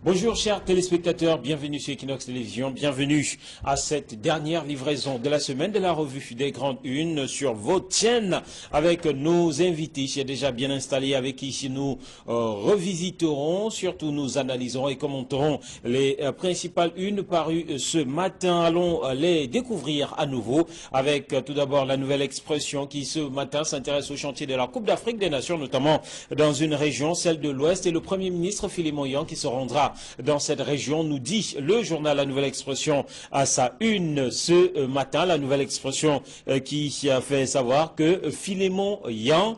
Bonjour chers téléspectateurs, bienvenue sur Equinox Télévision, bienvenue à cette dernière livraison de la semaine de la revue des grandes unes sur votre chaîne avec nos invités qui est déjà bien installés, avec qui nous revisiterons, surtout nous analyserons et commenterons les principales unes parues ce matin. Allons les découvrir à nouveau avec tout d'abord la nouvelle expression qui ce matin s'intéresse au chantier de la Coupe d'Afrique des Nations, notamment dans une région, celle de l'Ouest, et le Premier ministre Philémon Yang qui se rendra dans cette région, nous dit le journal La Nouvelle Expression à sa une ce matin. La Nouvelle Expression qui a fait savoir que Philémon Yang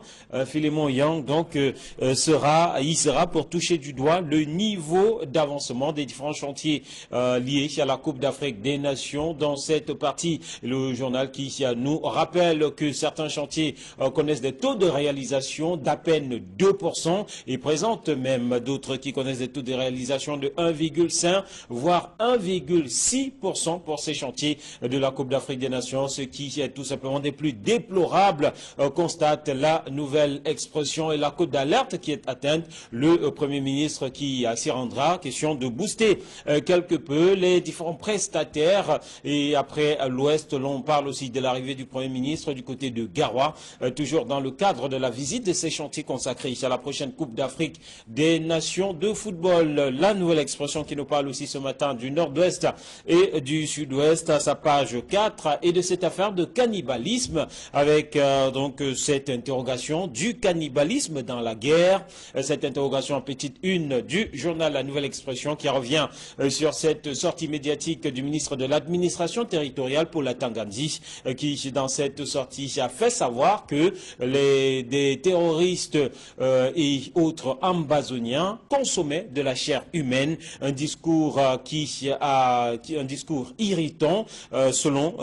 donc y sera pour toucher du doigt le niveau d'avancement des différents chantiers liés à la Coupe d'Afrique des Nations. Dans cette partie, le journal qui nous rappelle que certains chantiers connaissent des taux de réalisation d'à peine 2% et présente même d'autres qui connaissent des taux de réalisation de 1,5 voire 1,6% pour ces chantiers de la Coupe d'Afrique des Nations, ce qui est tout simplement des plus déplorables, constate la Nouvelle Expression, et la cote d'alerte qui est atteinte. Le Premier ministre qui s'y rendra, question de booster quelque peu les différents prestataires. Et après l'Ouest, l'on parle aussi de l'arrivée du Premier ministre du côté de Garoua, toujours dans le cadre de la visite de ces chantiers consacrés à la prochaine Coupe d'Afrique des Nations de football. La Nouvelle Expression qui nous parle aussi ce matin du Nord-Ouest et du Sud-Ouest à sa page 4 et de cette affaire de cannibalisme avec donc cette interrogation du cannibalisme dans la guerre. Cette interrogation en petite une du journal La Nouvelle Expression qui revient sur cette sortie médiatique du ministre de l'administration territoriale Paula Tangandzi qui dans cette sortie a fait savoir que des terroristes et autres ambazoniens consommaient de la chair humaine, un discours un discours irritant selon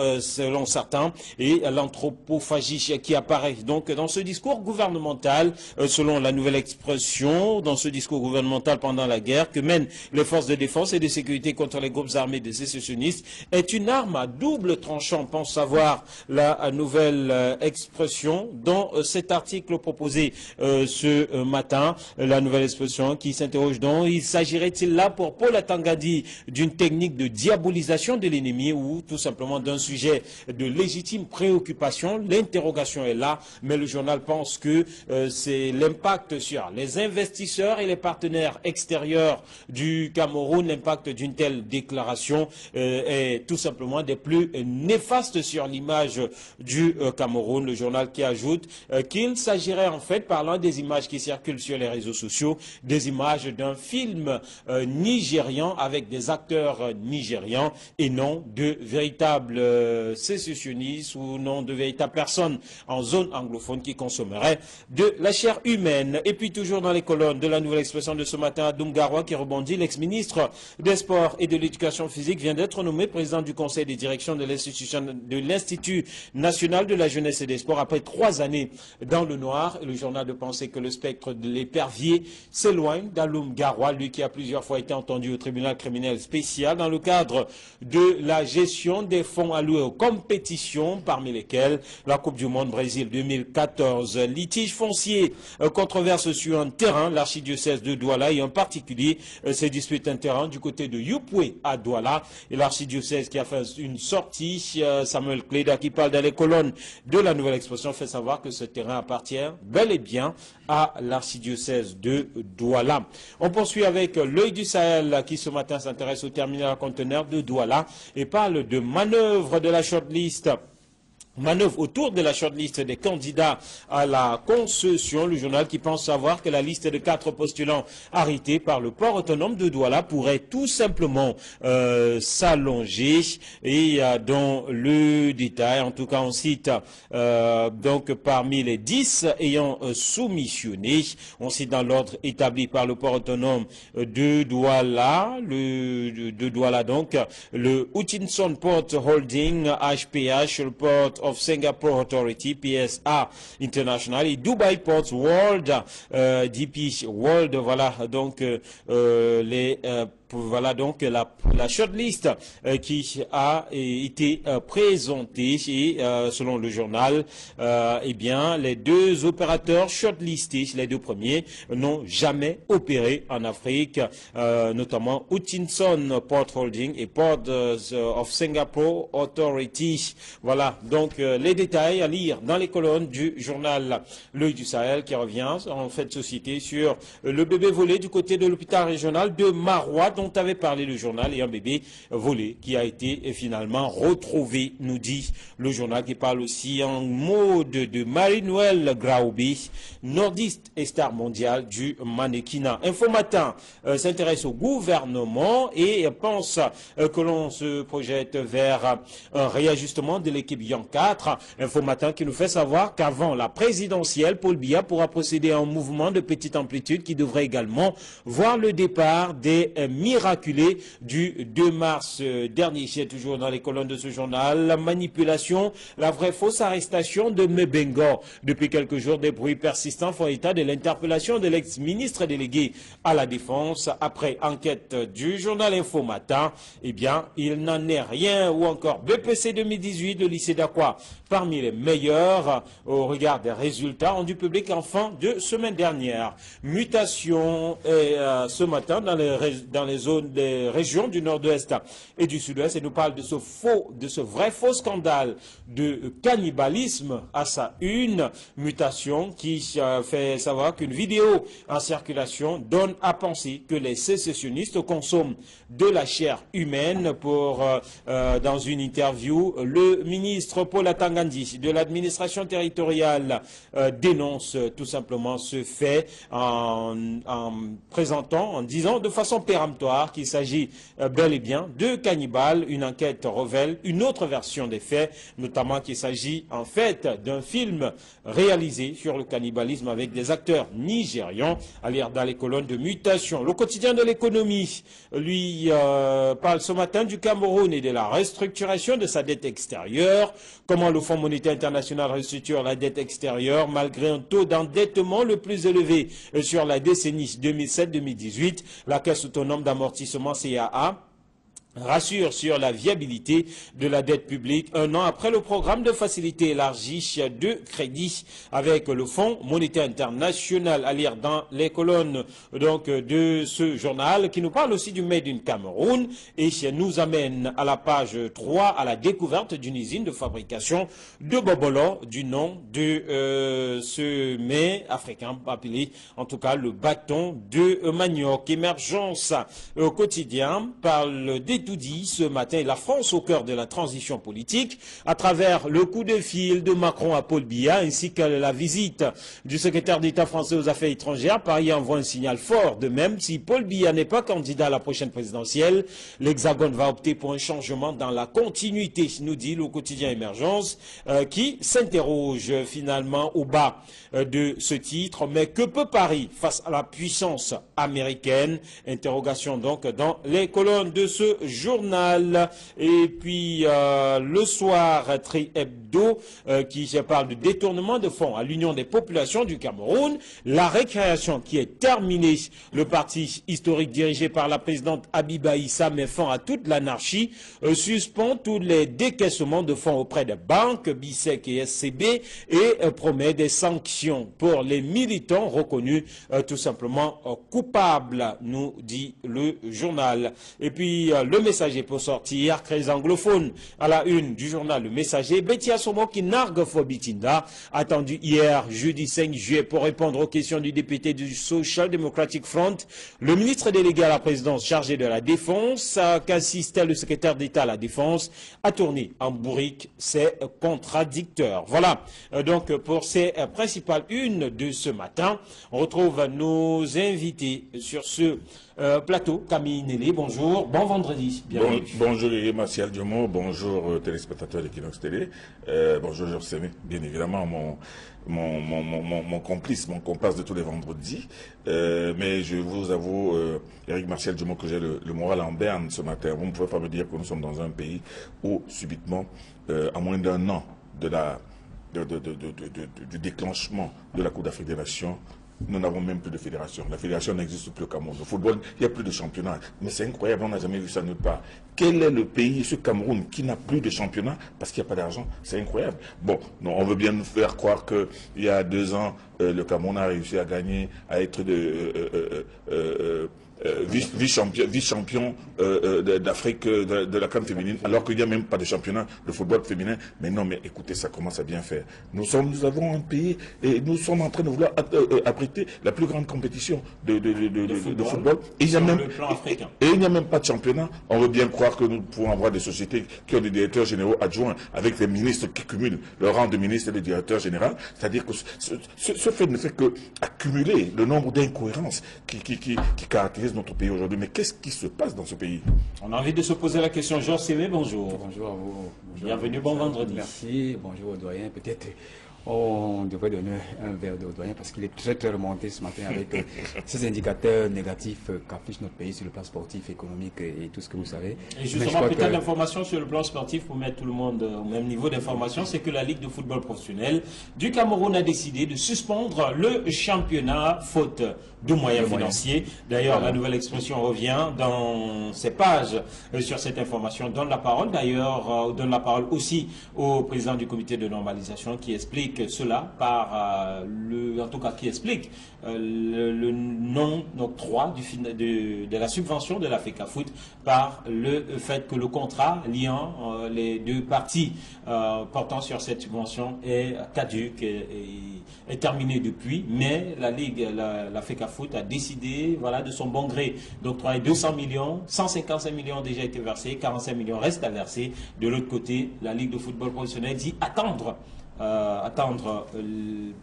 certains, et l'anthropophagie qui apparaît donc dans ce discours gouvernemental selon La Nouvelle Expression, dans ce discours gouvernemental pendant la guerre que mènent les forces de défense et de sécurité contre les groupes armés des sécessionnistes est une arme à double tranchant, pense savoir la Nouvelle Expression dans cet article proposé ce matin. La Nouvelle Expression qui s'interroge donc, il s'agirait-il là pour Paula Tangandzi d'une technique de diabolisation de l'ennemi ou tout simplement d'un sujet de légitime préoccupation? L'interrogation est là, mais le journal pense que c'est l'impact sur les investisseurs et les partenaires extérieurs du Cameroun. L'impact d'une telle déclaration est tout simplement des plus néfastes sur l'image du Cameroun. Le journal qui ajoute qu'il s'agirait en fait, parlant des images qui circulent sur les réseaux sociaux, des images d'un film nigérian avec des acteurs nigérians et non de véritables sécessionnistes ou non de véritables personnes en zone anglophone qui consommeraient de la chair humaine. Et puis toujours dans les colonnes de La Nouvelle Expression de ce matin, Adoum Garoua qui rebondit, l'ex-ministre des Sports et de l'Éducation physique vient d'être nommé président du conseil de direction de l'Institut national de la jeunesse et des sports après 3 années dans le noir. Le journal de penser que le spectre de l'épervier s'éloigne d'Adoum Garoua, lui qui a plusieurs fois été entendu au tribunal criminel spécial dans le cadre de la gestion des fonds alloués aux compétitions, parmi lesquelles la Coupe du Monde Brésil 2014. Litige foncier, controverse sur un terrain, l'archidiocèse de Douala et en particulier se dispute un terrain du côté de Yupwe à Douala, et l'archidiocèse qui a fait une sortie, Samuel Cléda qui parle dans les colonnes de La Nouvelle Expression fait savoir que ce terrain appartient bel et bien à l'archidiocèse de Douala. On poursuit avec l'œil du Sahel qui ce matin s'intéresse au terminal conteneur de Douala et parle de manœuvre de la shortlist. Manœuvre autour de la shortlist des candidats à la concession. Le journal qui pense savoir que la liste de 4 postulants arrêtés par le port autonome de Douala pourrait tout simplement s'allonger, et dans le détail, en tout cas on cite donc parmi les 10 ayant soumissionné, on cite dans l'ordre établi par le port autonome de Douala, donc le Hutchinson Port Holding HPH, le Port of Singapore Authority, PSA International, et Dubai Ports World, DP World. Voilà donc les Voilà donc la shortlist qui a été présentée et selon le journal, eh bien les deux opérateurs shortlistés, les deux premiers, n'ont jamais opéré en Afrique, notamment Hutchinson Port Holding et Port of Singapore Authority. Voilà donc les détails à lire dans les colonnes du journal L'Œil du Sahel qui revient en fait de société sur le bébé volé du côté de l'hôpital régional de Marois dont avait parlé le journal, et un bébé volé qui a été finalement retrouvé, nous dit le journal, qui parle aussi en mode de Marie-Noël Graobi, nordiste et star mondial du mannequinat. Info Matin s'intéresse au gouvernement et pense que l'on se projette vers un réajustement de l'équipe Lyon 4. Info Matin qui nous fait savoir qu'avant la présidentielle, Paul Biya pourra procéder à un mouvement de petite amplitude qui devrait également voir le départ des miraculés du 2 mars dernier. C'est toujours dans les colonnes de ce journal. La manipulation, la vraie fausse arrestation de Mebengo. Depuis quelques jours, des bruits persistants font état de l'interpellation de l'ex-ministre délégué à la Défense. Après enquête du journal Info Matin, eh bien, il n'en est rien. Ou encore BPC 2018, le lycée d'Aqua, parmi les meilleurs au regard des résultats rendus publics en fin de semaine dernière. Mutation ce matin dans les zones des régions du nord-ouest et du sud-ouest, et nous parle de ce vrai faux scandale de cannibalisme à sa une. Mutation qui fait savoir qu'une vidéo en circulation donne à penser que les sécessionnistes consomment de la chair humaine. Dans une interview, le ministre Paul Atangandi de l'administration territoriale dénonce tout simplement ce fait en présentant, en disant de façon péremptoire qu'il s'agit bel et bien de cannibales. Une enquête révèle une autre version des faits, notamment qu'il s'agit en fait d'un film réalisé sur le cannibalisme avec des acteurs nigérians, à lire dans les colonnes de Mutation. Le quotidien de l'économie, lui, parle ce matin du Cameroun et de la restructuration de sa dette extérieure. Comment le Fonds monétaire international restructure la dette extérieure malgré un taux d'endettement le plus élevé sur la décennie 2007-2018. La Caisse autonome d'amortissement CAA rassure sur la viabilité de la dette publique un an après le programme de facilité élargie de crédit avec le Fonds monétaire international, à lire dans les colonnes donc de ce journal qui nous parle aussi du Made in Cameroun et nous amène à la page 3 à la découverte d'une usine de fabrication de bobolo du nom de ce mets africain appelé en tout cas le bâton de manioc. Émergence au quotidien parle des tout dit ce matin, la France au cœur de la transition politique à travers le coup de fil de Macron à Paul Biya ainsi que la visite du secrétaire d'État français aux affaires étrangères. Paris envoie un signal fort. De même, si Paul Biya n'est pas candidat à la prochaine présidentielle, l'Hexagone va opter pour un changement dans la continuité, nous dit le quotidien Émergence, qui s'interroge finalement au bas de ce titre. Mais que peut Paris face à la puissance américaine? Interrogation donc dans les colonnes de ce journal. Et puis le soir, Tri Hebdo qui parle de détournement de fonds à l'Union des populations du Cameroun. La récréation qui est terminée. Le parti historique dirigé par la présidente Abiba Issa met fin à toute l'anarchie, suspend tous les décaissements de fonds auprès des banques, BISEC et SCB, et promet des sanctions pour les militants reconnus tout simplement coupables, nous dit le journal. Et puis le Messager pour sortir, crise anglophone à la une du journal Le Messager. Betty Assomo qui nargue Fobitinda, attendu hier, jeudi 5 juillet, pour répondre aux questions du député du Social Democratic Front. Le ministre délégué à la présidence chargé de la Défense, qu'assistait le secrétaire d'État à la Défense, a tourné en bourrique. C'est contradicteur. Voilà donc pour ces principales unes de ce matin. On retrouve nos invités sur ce plateau. Camille Nelly, bonjour, bon vendredi. Bonjour Martial Diomo, bonjour téléspectateurs d'Equinox Télé, bonjour Georges Sémé, bien évidemment mon complice, mon comparse de tous les vendredis, mais je vous avoue, Eric Martial Diomo, que j'ai le moral en berne ce matin. Vous ne pouvez pas me dire que nous sommes dans un pays où subitement, à moins d'un an du déclenchement de la Coupe d'Afrique des Nations, nous n'avons même plus de fédération. La fédération n'existe plus au Cameroun. Le football, il n'y a plus de championnat. Mais c'est incroyable, on n'a jamais vu ça nulle part. Quel est le pays, ce Cameroun, qui n'a plus de championnat parce qu'il n'y a pas d'argent? C'est incroyable. Bon, non, on veut bien nous faire croire qu'il y a 2 ans, le Cameroun a réussi à gagner, à être vice-champion d'Afrique de la CAN féminine, alors qu'il n'y a même pas de championnat de football féminin. Mais non, mais écoutez, ça commence à bien faire. Nous avons un pays et nous sommes en train de vouloir abriter la plus grande compétition de football. Et il n'y a même pas de championnat. On veut bien croire que nous pouvons avoir des sociétés qui ont des directeurs généraux adjoints avec des ministres qui cumulent le rang de ministre et de directeur général. C'est-à-dire que ce fait ne fait que accumuler le nombre d'incohérences qui caractérisent notre pays aujourd'hui. Mais qu'est-ce qui se passe dans ce pays? On a envie de se poser la question. Georges Sémé, bonjour. Bonjour à vous. Bonjour. Bienvenue, bon vendredi. Merci, bonjour au doyen. Peut-être on devrait donner un verre d'eau au doyen parce qu'il est très remonté ce matin avec ces indicateurs négatifs qu'affiche notre pays sur le plan sportif, économique et tout ce que vous savez. Et justement, peut-être l'information sur le plan sportif pour mettre tout le monde au même niveau d'information, c'est que la Ligue de football professionnel du Cameroun a décidé de suspendre le championnat faute de moyens financiers. D'ailleurs, la nouvelle expression revient dans ces pages sur cette information. Donne la parole d'ailleurs, donne la parole aussi au président du comité de normalisation qui explique cela par en tout cas qui explique le non-octroi de la subvention de la FECAFOOT par le fait que le contrat liant les deux parties portant sur cette subvention est caduque et est terminé depuis, mais la Ligue, la FECAFOOT a décidé, voilà, de son bon gré d'octroyer 200 millions, 155 millions ont déjà été versés, 45 millions restent à verser. De l'autre côté, la Ligue de football professionnel dit attendre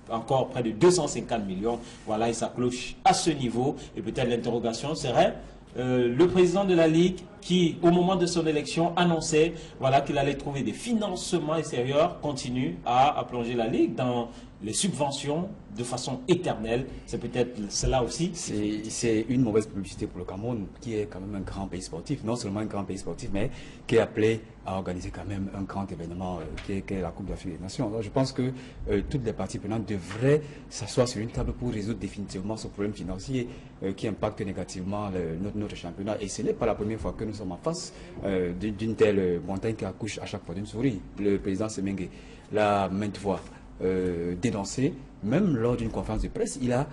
encore près de 250 millions. Voilà, et ça cloche à ce niveau. Et peut-être l'interrogation serait le président de la Ligue qui, au moment de son élection, annonçait voilà, qu'il allait trouver des financements extérieurs, continue à plonger la Ligue dans les subventions de façon éternelle. C'est peut-être cela aussi. C'est une mauvaise publicité pour le Cameroun, qui est quand même un grand pays sportif, non seulement un grand pays sportif, mais qui est appelé à organiser quand même un grand événement qui est la Coupe d'Afrique des Nations. Alors je pense que toutes les parties prenantes devraient s'asseoir sur une table pour résoudre définitivement ce problème financier qui impacte négativement notre championnat. Et ce n'est pas la première fois que nous sommes en face d'une telle montagne qui accouche à chaque fois d'une souris. Le président Semengue l'a maintes fois dénoncé, même lors d'une conférence de presse, il a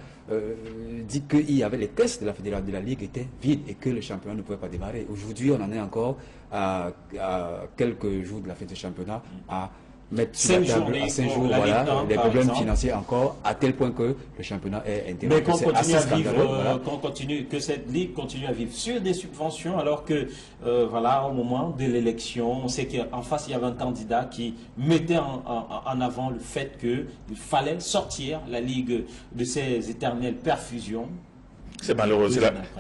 dit qu'il y avait les caisses de la Ligue étaient vides et que le championnat ne pouvait pas démarrer. Aujourd'hui, on en est encore à quelques jours de la fin du championnat à mettre sur la table à 5 jours, voilà, des problèmes financiers encore, à tel point que le championnat est interrompu. Mais qu'on continue à vivre, que cette ligue continue à vivre sur des subventions, alors que, voilà, au moment de l'élection, on sait qu'en face, il y avait un candidat qui mettait en avant le fait qu'il fallait sortir la ligue de ces éternelles perfusions. C'est malheureux,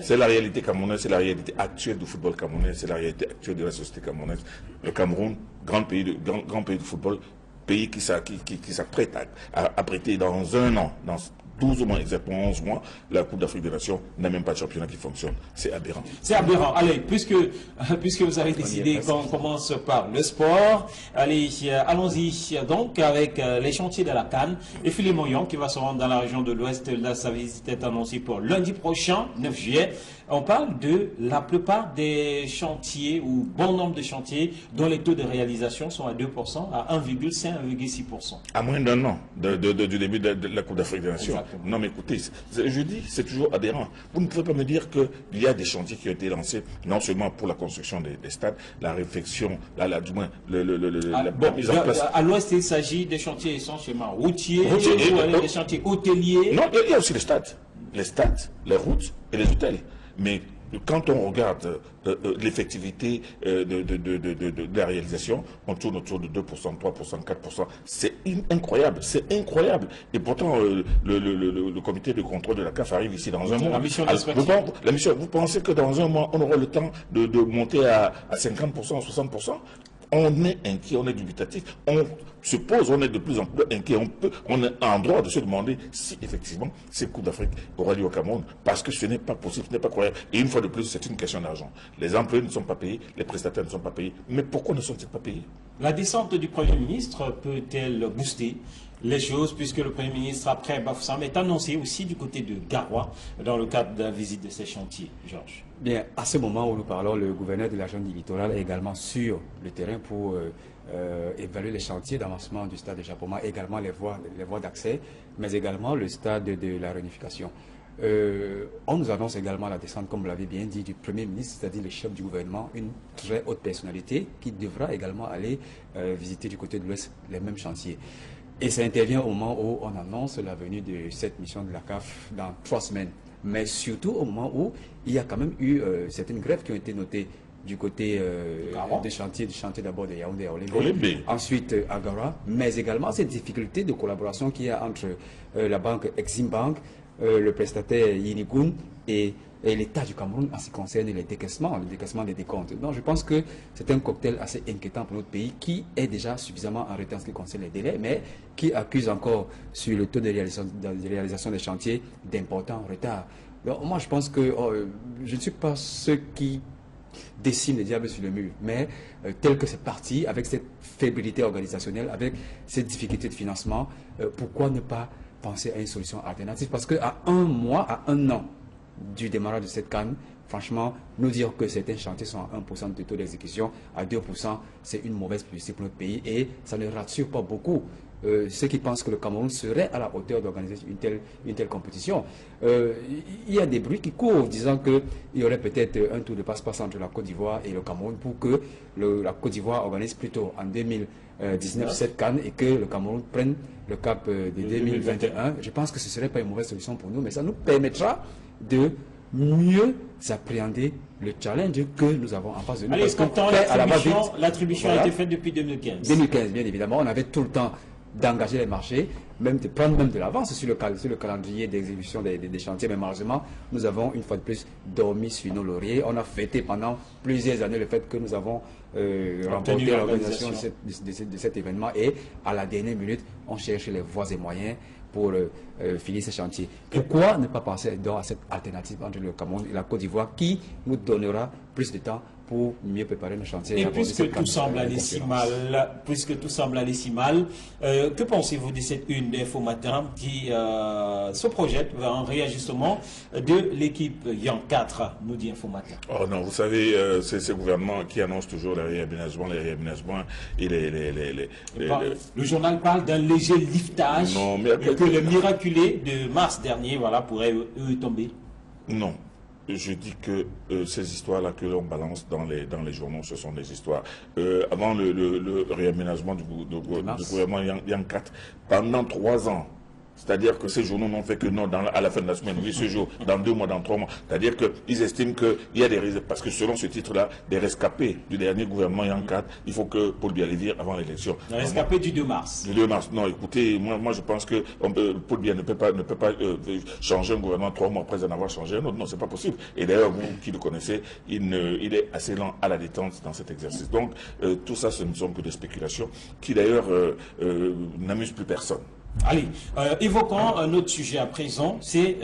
c'est la réalité camerounaise, c'est la réalité actuelle du football camerounais, c'est la réalité actuelle de la société camerounaise. Le Cameroun, grand pays de football, pays qui s'apprête à abriter dans un an, dans 12 mois, exactement 11 mois, la Coupe d'Afrique des Nations n'a même pas de championnat qui fonctionne. C'est aberrant. C'est aberrant. Allez, puisque vous avez décidé qu'on commence par le sport, allez, allons-y donc avec les chantiers de la CAN. Et Philippe Moyon qui va se rendre dans la région de l'Ouest, là sa visite est annoncée pour lundi prochain, 9 juillet. On parle de la plupart des chantiers ou bon nombre de chantiers dont les taux de réalisation sont à 2%, à 1,5, 1,6%. À moins d'un an du début de la Coupe d'Afrique des Nations. Exactement. Non mais écoutez, je dis, c'est toujours aberrant. Vous ne pouvez pas me dire qu'il y a des chantiers qui ont été lancés, non seulement pour la construction des stades, la réflexion, du moins la mise en place. À l'Ouest, il s'agit des chantiers essentiellement routiers, des chantiers hôteliers. Non, il y a aussi les stades, les routes et les hôtels. Mais quand on regarde l'effectivité de la réalisation, on tourne autour de 2%, 3%, 4%. C'est incroyable, c'est incroyable. Et pourtant, le comité de contrôle de la CAF arrive ici dans un mois. Vous pensez que dans un mois, on aura le temps de monter à 50%, 60%? On est inquiet, on est dubitatif, on est de plus en plus inquiet, on est en droit de se demander si effectivement cette Coupe d'Afrique aura lieu au Cameroun, parce que ce n'est pas possible, ce n'est pas croyable. Et une fois de plus, c'est une question d'argent. Les employés ne sont pas payés, les prestataires ne sont pas payés. Mais pourquoi ne sont-ils pas payés? La descente du Premier ministre peut-elle booster les choses, puisque le Premier ministre, après Bafoussam, est annoncé aussi du côté de Garoua, dans le cadre de la visite de ces chantiers. Georges. Bien, à ce moment où nous parlons, le gouverneur de la région du littoral est également sur le terrain pour évaluer les chantiers d'avancement du stade de Japoma, également les voies d'accès, mais également le stade de la réunification. On nous annonce également la descente, comme vous l'avez bien dit, du Premier ministre, c'est-à-dire le chef du gouvernement, une très haute personnalité qui devra également aller visiter du côté de l'Ouest les mêmes chantiers. Et ça intervient au moment où on annonce la venue de cette mission de la CAF dans 3 semaines. Mais surtout au moment où il y a quand même eu certaines grèves qui ont été notées du côté du chantier d'abord de Yaoundé à Olymbe, ensuite à Garoua, mais également cette difficulté de collaboration qu'il y a entre la banque Exim Bank, le prestataire Yinigun et l'État du Cameroun en ce qui concerne le décaissement des décomptes. Donc je pense que c'est un cocktail assez inquiétant pour notre pays qui est déjà suffisamment en retard en ce qui concerne les délais, mais qui accuse encore sur le taux de réalisation des chantiers d'importants retards. Donc moi je pense que je ne suis pas ceux qui dessine le diable sur le mur, mais tel que c'est parti, avec cette fébrilité organisationnelle, avec cette difficulté de financement, pourquoi ne pas penser à une solution alternative? Parce qu'à 1 mois, à 1 an du démarrage de cette canne, franchement, nous dire que certains chantiers sont à 1% de taux d'exécution, à 2%, c'est une mauvaise publicité pour notre pays et ça ne rassure pas beaucoup ceux qui pensent que le Cameroun serait à la hauteur d'organiser une telle compétition. Il y a des bruits qui courent disant qu'il y aurait peut-être un tour de passe-passe entre la Côte d'Ivoire et le Cameroun pour que la Côte d'Ivoire organise plutôt en 2019 cette canne et que le Cameroun prenne le cap de 2021. Je pense que ce ne serait pas une mauvaise solution pour nous, mais ça nous permettra de mieux appréhender le challenge que nous avons en face de nous. Allez, l'attribution a été faite depuis 2015. 2015, bien évidemment. On avait tout le temps d'engager les marchés, même de prendre même de l'avance sur le calendrier d'exécution des chantiers. Mais malheureusement, nous avons une fois de plus dormi sur nos lauriers. On a fêté pendant plusieurs années le fait que nous avons remporté l'organisation de cet événement et à la dernière minute, on cherche les voies et moyens pour finir ces chantiers. Pourquoi ne pas penser donc à cette alternative entre le Cameroun et la Côte d'Ivoire qui nous donnera plus de temps pour mieux préparer nos chantiers? Et puisque tout semble aller si mal, que pensez-vous de cette une d'Info Matin qui se projette vers un réajustement de l'équipe Yang 4, nous dit Info Matin? Oh non, vous savez, c'est ce gouvernement qui annonce toujours les réaménagements et le journal parle d'un léger liftage que le miraculé de mars dernier pourrait tomber. Non. Je dis que ces histoires-là que l'on balance dans les journaux, ce sont des histoires. Avant le réaménagement du gouvernement Yang 4, pendant 3 ans, c'est-à-dire que ces journaux n'ont fait que non à la fin de la semaine, oui, ce jour, dans 2 mois, dans 3 mois. C'est-à-dire qu'ils estiment qu'il y a des risques, parce que selon ce titre-là, des rescapés du dernier gouvernement Yang 4, il faut que Paul Biya les vire avant l'élection. Les rescapés du 2 mars. Du 2 mars. Non, écoutez, moi je pense que Paul Biya ne peut pas changer un gouvernement 3 mois après en avoir changé un autre. Non, c'est pas possible. Et d'ailleurs, vous qui le connaissez, il est assez lent à la détente dans cet exercice. Donc, tout ça, ce ne sont que des spéculations qui d'ailleurs n'amusent plus personne. Allez, évoquons un autre sujet à présent, c'est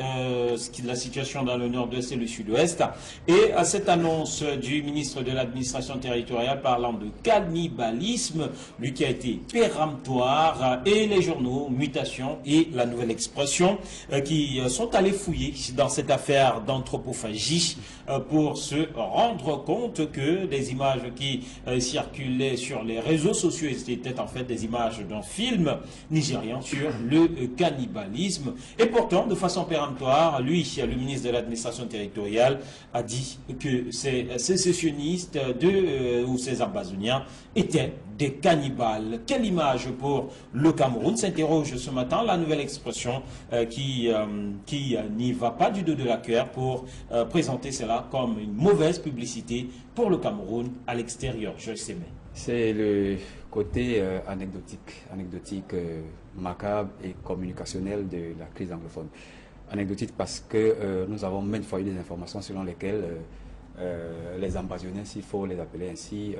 la situation dans le nord-ouest et le sud-ouest. Et à cette annonce du ministre de l'administration territoriale parlant de cannibalisme, lui qui a été péremptoire, et les journaux Mutation et La Nouvelle Expression qui sont allés fouiller dans cette affaire d'anthropophagie pour se rendre compte que des images qui circulaient sur les réseaux sociaux étaient en fait des images d'un film nigérian sur le cannibalisme. Et pourtant, de façon péremptoire, lui, le ministre de l'administration territoriale, a dit que ces sécessionnistes ou ces ambazoniens étaient des cannibales. Quelle image pour le Cameroun? S'interroge ce matin La Nouvelle Expression qui n'y va pas du dos de la cœur pour présenter cela comme une mauvaise publicité pour le Cameroun à l'extérieur. Je sais bien. C'est le côté anecdotique, macabre et communicationnel de la crise anglophone. Anecdotique parce que nous avons maintes fois eu des informations selon lesquelles les ambazoniens, s'il faut les appeler ainsi,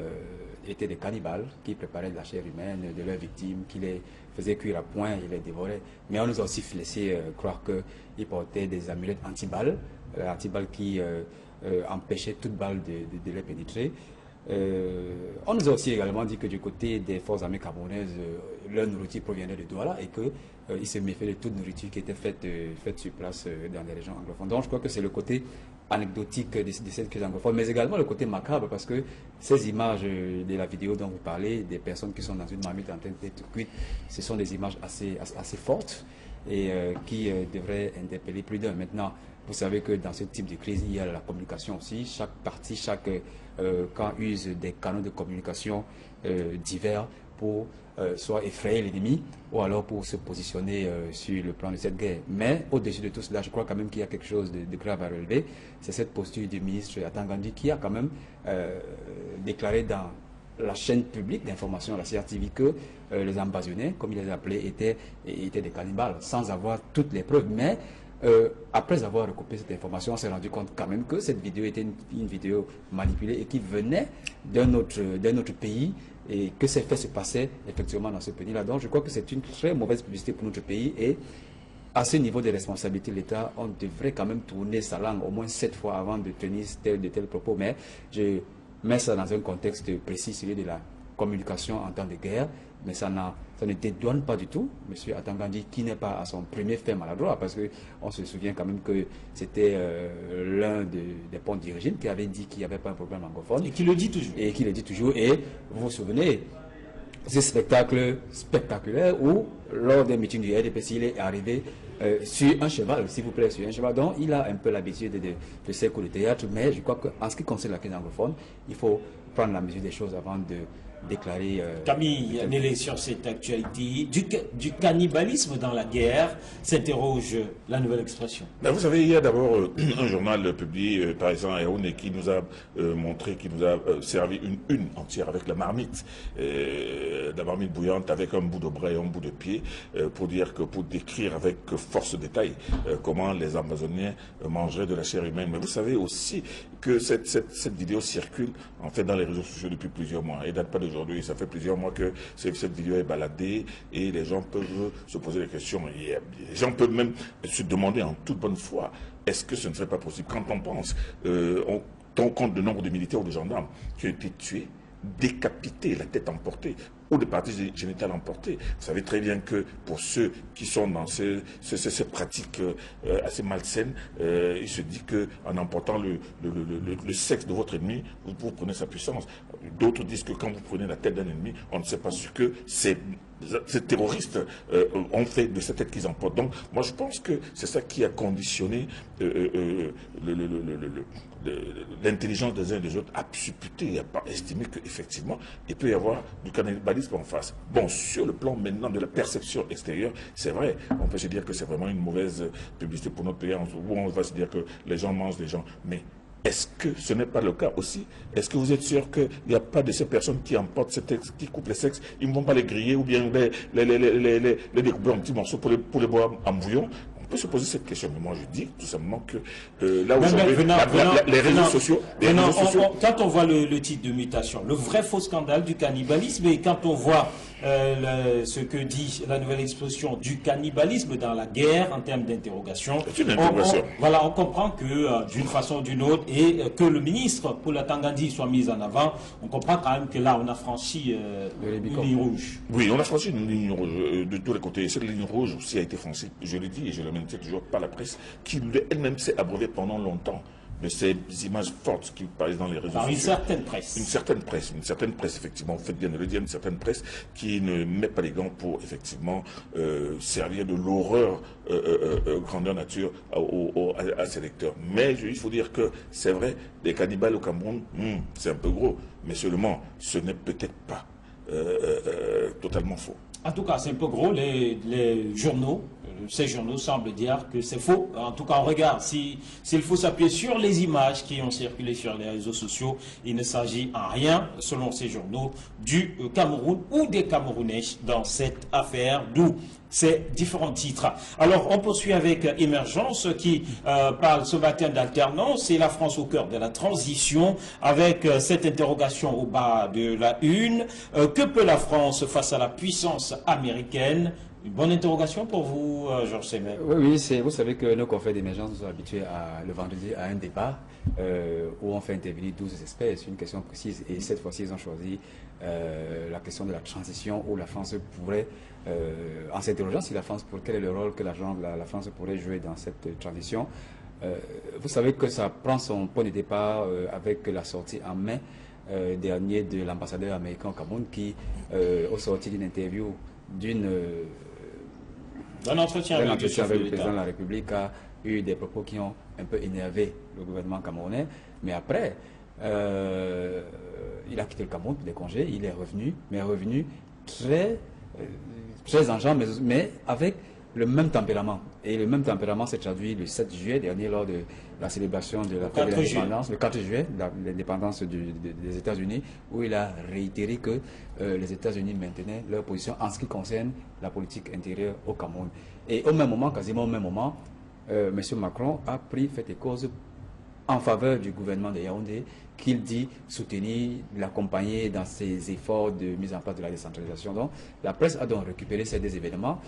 étaient des cannibales qui préparaient de la chair humaine de leurs victimes, qui les faisaient cuire à point et les dévoraient. Mais on nous a aussi laissé croire qu'ils portaient des amulettes anti-balles, qui empêchaient toute balle de les pénétrer. On nous a aussi également dit que du côté des forces armées camerounaises, leur nourriture provenait de Douala et qu'ils se méfiaient de toute nourriture qui était faite sur place dans les régions anglophones. Donc je crois que c'est le côté anecdotique de cette crise anglophone, mais également le côté macabre, parce que ces images de la vidéo dont vous parlez, des personnes qui sont dans une marmite en train d'être cuites, ce sont des images assez fortes et qui devraient interpeller plus d'un. Maintenant, vous savez que dans ce type de crise, il y a la communication aussi. Chaque parti, chaque camp use des canaux de communication divers pour soit effrayer l'ennemi ou alors pour se positionner sur le plan de cette guerre. Mais au-dessus de tout cela, je crois quand même qu'il y a quelque chose de grave à relever. C'est cette posture du ministre Atangandi qui a quand même déclaré dans la chaîne publique d'information, la CRTV, que les ambazonnés, comme il les appelait, étaient des cannibales, sans avoir toutes les preuves. Mais après avoir recoupé cette information, on s'est rendu compte quand même que cette vidéo était une vidéo manipulée et qui venait d'un autre pays et que ces faits se passaient effectivement dans ce pays-là. Donc je crois que c'est une très mauvaise publicité pour notre pays et à ce niveau de responsabilité de l'État, on devrait quand même tourner sa langue au moins 7 fois avant de tenir de tels propos. Mais je mets ça dans un contexte précis, celui de la communication en temps de guerre, mais ça ne dédouane pas du tout M. Atangandi, qui n'est pas à son premier fait maladroit, parce qu'on se souvient quand même que c'était l'un des ponts du régime qui avait dit qu'il n'y avait pas un problème anglophone. Et qui le dit toujours. Et qui le dit toujours. Et vous vous souvenez, ce spectacle spectaculaire où, lors des meetings du RDPC, il est arrivé sur un cheval, s'il vous plaît, sur un cheval. Donc, il a un peu l'habitude de ces coups de théâtre, mais je crois qu'en ce qui concerne la crise anglophone, il faut prendre la mesure des choses avant de déclaré... Camille, une élection, cette actualité du cannibalisme dans la guerre, s'interroge la nouvelle expression. Ben vous savez, il y a d'abord un journal publié par exemple à Yaoundé qui nous a montré, qui nous a servi une entière avec la marmite bouillante avec un bout de bras et un bout de pied pour décrire avec force détail comment les Amazoniens mangeraient de la chair humaine. Mais vous savez aussi que cette vidéo circule en fait dans les réseaux sociaux depuis plusieurs mois. Et date pas d'aujourd'hui, ça fait plusieurs mois que cette vidéo est baladée et les gens peuvent se poser des questions. Et les gens peuvent même se demander en toute bonne foi, est-ce que ce ne serait pas possible? Quand on pense, on tient compte du nombre de militaires ou de gendarmes qui ont été tués, décapités, la tête emportée, ou des parties génitales emportées. Vous savez très bien que pour ceux qui sont dans ces pratiques assez malsaines, il se dit qu'en emportant le sexe de votre ennemi, vous prenez sa puissance. D'autres disent que quand vous prenez la tête d'un ennemi, on ne sait pas ce que ces terroristes ont fait de cette tête qu'ils emportent. Donc, moi, je pense que c'est ça qui a conditionné l'intelligence des uns et des autres à supputer et à estimer qu'effectivement, il peut y avoir du cannibalisme en face. Bon, sur le plan maintenant de la perception extérieure, c'est vrai, on peut se dire que c'est vraiment une mauvaise publicité pour notre pays, où on va se dire que les gens mangent les gens, mais est-ce que ce n'est pas le cas aussi? Est-ce que vous êtes sûr qu'il n'y a pas de ces personnes qui emportent ces textes, qui coupent les sexes, ils ne vont pas les griller ou bien les découper en petits morceaux pour les boire en bouillon? On peut se poser cette question, mais moi je dis tout simplement que là aujourd'hui, les réseaux sociaux... Quand on voit le titre de mutation, le vrai faux scandale du cannibalisme, et quand on voit ce que dit la nouvelle expression du cannibalisme dans la guerre en termes d'interrogation, on comprend que d'une façon ou d'une autre, et que le ministre pour la Tangandi soit mis en avant, on comprend quand même que là on a franchi une ligne rouge. Oui, on a franchi une ligne rouge de tous les côtés. Cette ligne rouge aussi a été franchie, je le dis et je le maintiens toujours, par la presse, qui elle-même s'est abreuvée pendant longtemps de ces images fortes qui paraissent dans les réseaux sociaux. Une certaine presse. Une certaine presse, effectivement, vous faites bien de le dire, une certaine presse qui ne met pas les gants pour, effectivement, servir de l'horreur grandeur nature à ses lecteurs. Mais il faut dire que, c'est vrai, les cannibales au Cameroun, c'est un peu gros, mais seulement, ce n'est peut-être pas totalement faux. En tout cas, c'est un peu gros, les journaux, ces journaux semblent dire que c'est faux. En tout cas, on regarde, s'il faut s'appuyer sur les images qui ont circulé sur les réseaux sociaux, il ne s'agit en rien, selon ces journaux, du Cameroun ou des Camerounais dans cette affaire, d'où ces différents titres. Alors, on poursuit avec Émergence qui parle ce matin d'alternance et la France au cœur de la transition avec cette interrogation au bas de la une. Que peut la France face à la puissance américaine? Une bonne interrogation pour vous, Georges Semet. Oui, vous savez que nos confrères d'émergence sont habitués le vendredi à un débat où on fait intervenir 12 experts sur une question précise. Et cette fois-ci, ils ont choisi la question de la transition où la France pourrait, en s'interrogeant sur quel est le rôle que la France pourrait jouer dans cette transition. Vous savez que ça prend son point de départ avec la sortie en mai dernier de l'ambassadeur américain au Cameroun qui, au sorti d'une interview d'un entretien avec le président de la République, a eu des propos qui ont un peu énervé le gouvernement camerounais. Mais après, il a quitté le Cameroun pour des congés, il est revenu, mais revenu très enjoué, mais avec le même tempérament. Et le même tempérament s'est traduit le 7 juillet dernier lors de la célébration de la fête de l'indépendance, le 4 juillet, l'indépendance des États-Unis, où il a réitéré que les États-Unis maintenaient leur position en ce qui concerne la politique intérieure au Cameroun. Et au même moment, quasiment au même moment, M. Macron a pris fait et cause en faveur du gouvernement de Yaoundé, qu'il dit soutenir, l'accompagner dans ses efforts de mise en place de la décentralisation. Donc, la presse a donc récupéré ces deux événements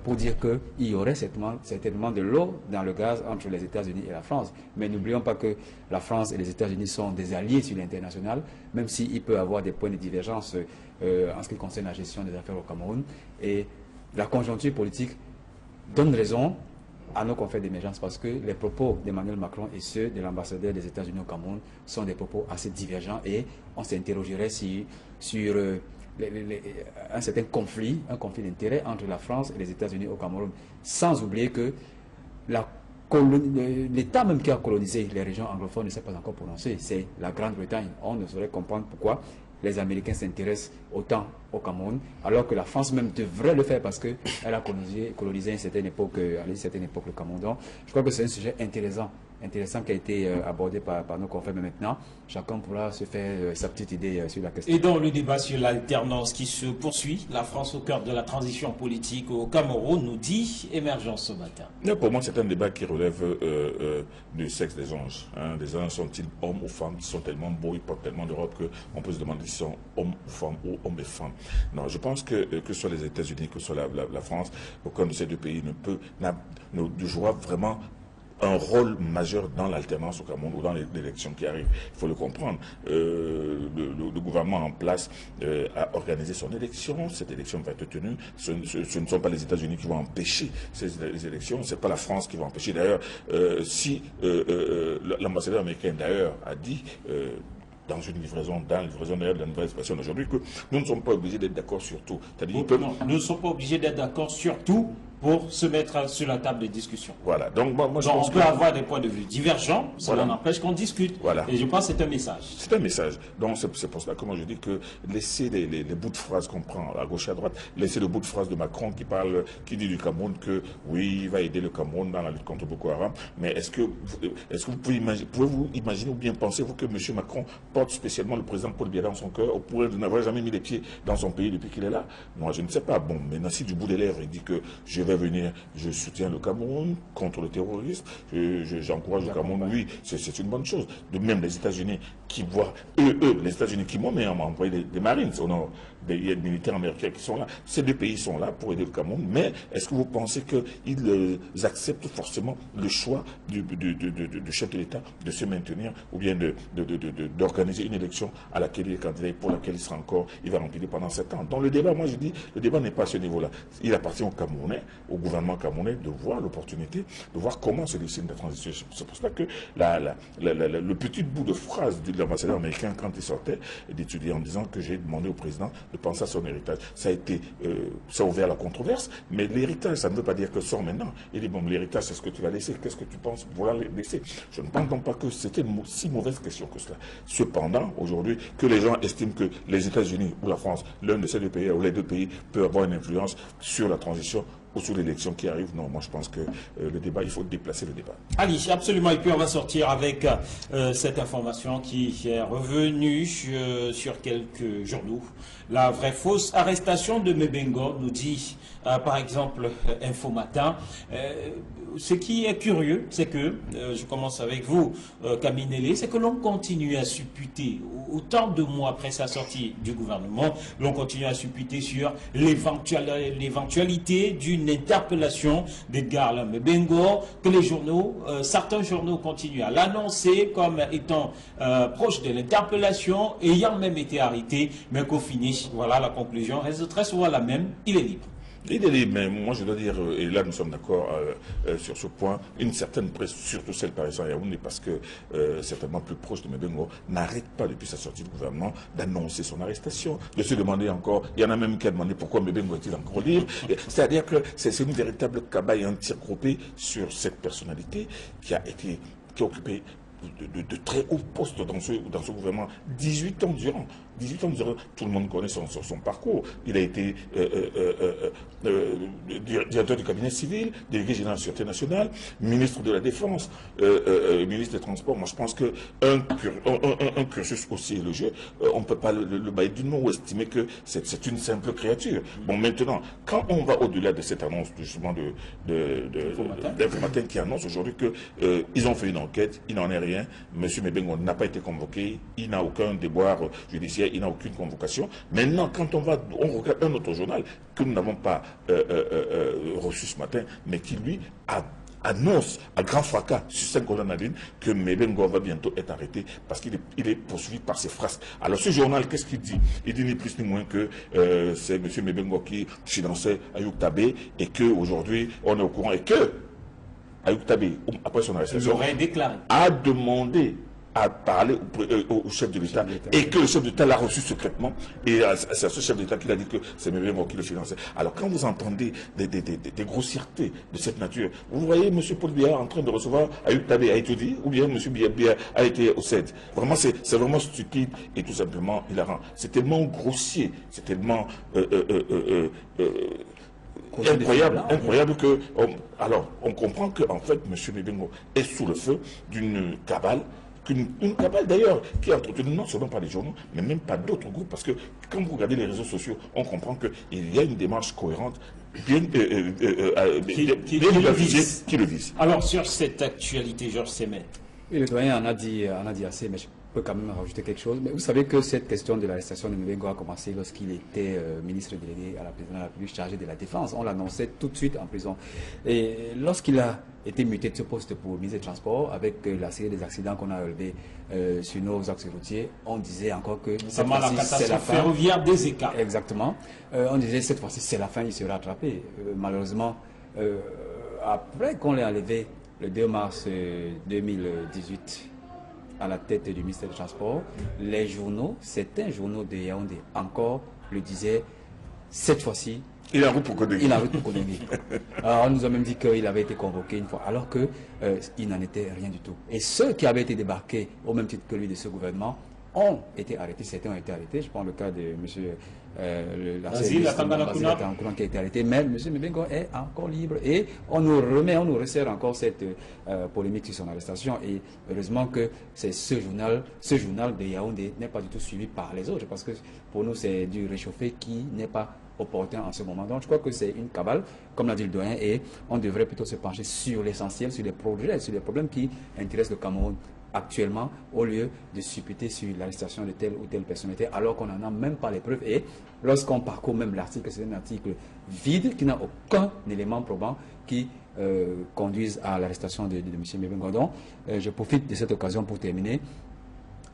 pour dire qu'il y aurait certainement de l'eau dans le gaz entre les États-Unis et la France. Mais n'oublions pas que la France et les États-Unis sont des alliés sur l'international, même s'il peut y avoir des points de divergence en ce qui concerne la gestion des affaires au Cameroun. Et la conjoncture politique donne raison à nos confrères d'émergence parce que les propos d'Emmanuel Macron et ceux de l'ambassadeur des États-Unis au Cameroun sont des propos assez divergents et on s'interrogerait sur un certain conflit, d'intérêts entre la France et les États-Unis au Cameroun, sans oublier que l'État même qui a colonisé les régions anglophones ne s'est pas encore prononcé, c'est la Grande-Bretagne. On ne saurait comprendre pourquoi les Américains s'intéressent autant au Cameroun, alors que la France même devrait le faire parce qu'elle a colonisé à une certaine époque le Cameroun. Donc, je crois que c'est un sujet intéressant qui a été abordé par nos confrères. Mais maintenant, chacun pourra se faire sa petite idée sur la question. Et dans le débat sur l'alternance qui se poursuit, la France au cœur de la transition politique au Cameroun, nous dit Émergence ce matin. Non, pour moi, c'est un débat qui relève du sexe des anges. Hein. Les anges sont-ils hommes ou femmes? Ils sont tellement beaux, ils portent tellement de robes qu'on peut se demander s'ils sont hommes ou femmes ou hommes et femmes. Non, je pense que ce soit les États-Unis, que ce soit la France, aucun de ces deux pays ne jouera vraiment un rôle majeur dans l'alternance au Cameroun ou dans l'élection qui arrive. Il faut le comprendre. Le gouvernement en place a organisé son élection. Cette élection va être tenue. Ce ne sont pas les États-Unis qui vont empêcher ces élections. Ce n'est pas la France qui va empêcher. D'ailleurs, si l'ambassadeur américain d'ailleurs a dit dans la livraison d'ailleurs de la nouvelle expression d'aujourd'hui, que nous ne sommes pas obligés d'être d'accord sur tout. Non, nous ne sommes pas obligés d'être d'accord sur tout pour se mettre sur la table de discussion. Voilà. Donc, moi je pense on peut avoir des points de vue divergents, cela n'empêche qu'on discute. Voilà. Et je pense que c'est un message. C'est un message. Donc, c'est pour cela que moi je dis que laisser les bouts de phrases qu'on prend à gauche et à droite, laisser le bout de phrase de Macron qui dit du Cameroun que oui, il va aider le Cameroun dans la lutte contre Boko Haram. Mais est-ce que vous pouvez-vous imaginer ou bien pensez-vous que M. Macron porte spécialement le président Paul Biya dans son cœur, ou pourrait n'avoir jamais mis les pieds dans son pays depuis qu'il est là? Moi, je ne sais pas. Bon, maintenant, si du bout des lèvres, il dit que je vais venir, je soutiens le Cameroun contre le terrorisme, j'encourage le Cameroun, oui, c'est une bonne chose. De même, les États-Unis qui voient, les États-Unis qui m'ont envoyé des Marines au nord, des militaires américains qui sont là. Ces deux pays sont là pour aider le Cameroun, mais est-ce que vous pensez qu'ils acceptent forcément le choix du chef de l'État de se maintenir ou bien d'organiser une élection à laquelle il est candidat et pour laquelle il va remplir pendant 7 ans? Donc le débat, moi je dis, le débat n'est pas à ce niveau-là. Il appartient aux Camerounais, au gouvernement camerounais de voir l'opportunité, de voir comment se dessine la transition. C'est pour cela que le petit bout de phrase de l'ambassadeur américain quand il sortait d'étudier en disant que j'ai demandé au président de penser à son héritage. Ça a ouvert la controverse, mais l'héritage, ça ne veut pas dire que sort maintenant. Il dit, bon, l'héritage, c'est ce que tu vas laisser. Qu'est-ce que tu penses vouloir laisser? Je ne pense donc pas que c'était une si mauvaise question que cela. Cependant, aujourd'hui, que les gens estiment que les États-Unis ou la France, l'un de ces deux pays ou les deux pays, peut avoir une influence sur la transition, ou sur l'élection qui arrive. Non, moi je pense que le débat, il faut déplacer le débat. Ali, absolument. Et puis on va sortir avec cette information qui est revenue sur quelques journaux. La vraie fausse arrestation de Mebengo, nous dit par exemple Info Matin. Ce qui est curieux, c'est que, je commence avec vous, Kaminele, c'est que l'on continue à supputer, autant de mois après sa sortie du gouvernement, l'on continue à supputer sur l'éventualité d'une interpellation d'Edgar Mebengo, que les journaux, certains journaux continuent à l'annoncer comme étant proche de l'interpellation, ayant même été arrêté, mais qu'au finish, voilà, la conclusion reste très souvent la même, il est libre. Il est libre, mais moi je dois dire, et là nous sommes d'accord sur ce point, une certaine presse, surtout celle paraissant à Yaoundé, parce que certainement plus proche de Mebengo, n'arrête pas depuis sa sortie du gouvernement d'annoncer son arrestation, de se demander encore, il y en a même qui a demandé pourquoi Mebengo est-il encore libre. C'est-à-dire que c'est une véritable cabaye, un tir groupé sur cette personnalité qui a occupé de très hauts postes dans ce gouvernement, 18 ans durant. 18 ans durant, tout le monde connaît son parcours. Il a été directeur du cabinet civil, délégué général de la Sûreté nationale, ministre de la Défense, ministre des Transports. Moi, je pense qu'un cursus aussi élogieux, on ne peut pas le bailler du nom ou estimer que c'est une simple créature. Bon, maintenant, quand on va au-delà de cette annonce, justement, d'Info Matin qui annonce aujourd'hui qu'ils ont fait une enquête, il n'en est rien. Monsieur Mebengo n'a pas été convoqué, il n'a aucun déboire judiciaire, il n'a aucune convocation. Maintenant, quand on regarde un autre journal que nous n'avons pas reçu ce matin, mais qui lui annonce à grand fracas sur 5 colonnes à l'une que Mebengo va bientôt être arrêté parce qu'il est poursuivi par ses frasques. Alors ce journal, qu'est-ce qu'il dit? Il dit ni plus ni moins que c'est M. Mebengo qui finançait Ayoub Tabé et qu'aujourd'hui on est au courant et que Ayoub Tabé, après son arrestation, a demandé à parler au chef de l'État et que le chef de l'État l'a reçu secrètement et c'est à ce chef d'État qu'il a dit que c'est Mebengo qui le finançait. Alors quand vous entendez des grossièretés de cette nature, vous voyez M. Paul Biya en train de recevoir Ayoub Tabé a été dit ou bien M. Biya a été au CED. Vraiment c'est vraiment stupide et tout simplement hilarant. C'est tellement grossier, c'est tellement incroyable que alors on comprend que en fait M. Mebengo est sous le feu d'une cabale. Une cabale d'ailleurs qui est entretenue non seulement par les journaux, mais même par d'autres groupes, parce que quand vous regardez les réseaux sociaux, on comprend qu'il y a une démarche cohérente qui le vise. Alors sur cette actualité, Georges Semet. Le doyen en a dit assez, mais je peux quand même rajouter quelque chose. Mais vous savez que cette question de l'arrestation de Mebengo a commencé lorsqu'il était ministre délégué à la présidence de la République chargé de la Défense. On l'annonçait tout de suite en prison. Et lorsqu'il a été muté de ce poste pour ministre des Transports, avec la série des accidents qu'on a relevés sur nos axes routiers, on disait encore que cette fois-ci, c'est la fin. Ferroviaire des écarts. Exactement. On disait cette fois-ci, c'est la fin, il sera attrapé. Malheureusement, après qu'on l'ait enlevé le 2 mars 2018 à la tête du ministère des Transports, les journaux, certains journaux de Yaoundé encore le disaient, cette fois-ci, il a route pour Konongi. Alors on nous a même dit qu'il avait été convoqué une fois, alors qu'il n'en était rien du tout. Et ceux qui avaient été débarqués, au même titre que lui de ce gouvernement, ont été arrêtés, certains ont été arrêtés. Je prends le cas de M. Lazil Atangana qui a été arrêté, mais M. Mebengo est encore libre et on nous resserre encore cette polémique sur son arrestation. Et heureusement que c'est ce journal de Yaoundé n'est pas du tout suivi par les autres, parce que pour nous c'est du réchauffé qui n'est pas opportun en ce moment. Donc je crois que c'est une cabale, comme l'a dit le doyen, et on devrait plutôt se pencher sur l'essentiel, sur les projets, sur les problèmes qui intéressent le Cameroun actuellement, au lieu de supputer sur l'arrestation de telle ou telle personnalité, alors qu'on n'en a même pas les preuves. Et lorsqu'on parcourt même l'article, c'est un article vide qui n'a aucun élément probant qui conduise à l'arrestation de M. Mebengo. Donc, je profite de cette occasion pour terminer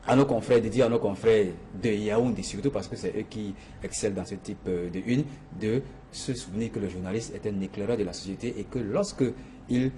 à nos confrères, de dire à nos confrères de Yaoundé surtout, parce que c'est eux qui excellent dans ce type de une, de se souvenir que le journaliste est un éclaireur de la société et que lorsque il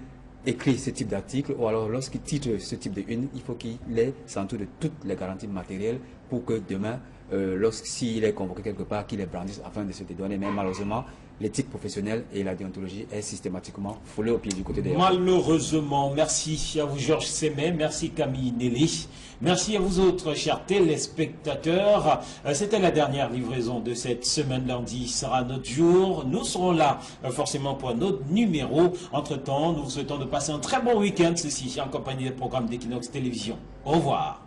écrit ce type d'article ou alors lorsqu'il titre ce type de une, il faut qu'il ait sans doute de toutes les garanties matérielles pour que demain lorsqu'il est convoqué quelque part, qu'il est brandi afin de se dédouaner. Mais malheureusement, l'éthique professionnelle et la déontologie est systématiquement foulée au pied du côté des... Malheureusement, merci à vous Georges Semet, merci Camille Nelly, merci à vous autres chers téléspectateurs. C'était la dernière livraison de cette semaine. Lundi sera notre jour, nous serons là forcément pour notre numéro. Entre temps, nous vous souhaitons de passer un très bon week-end, ceci en compagnie des programmes d'Equinox Télévision. Au revoir.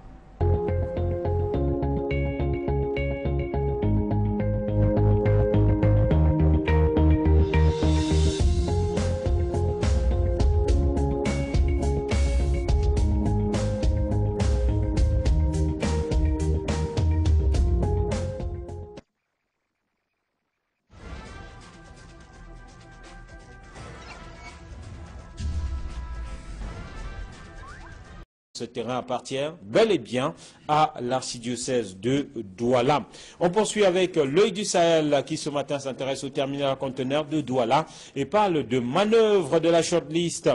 Ce terrain appartient bel et bien à l'archidiocèse de Douala. On poursuit avec l'œil du Sahel qui ce matin s'intéresse au terminal à conteneurs de Douala et parle de manœuvre de la shortlist.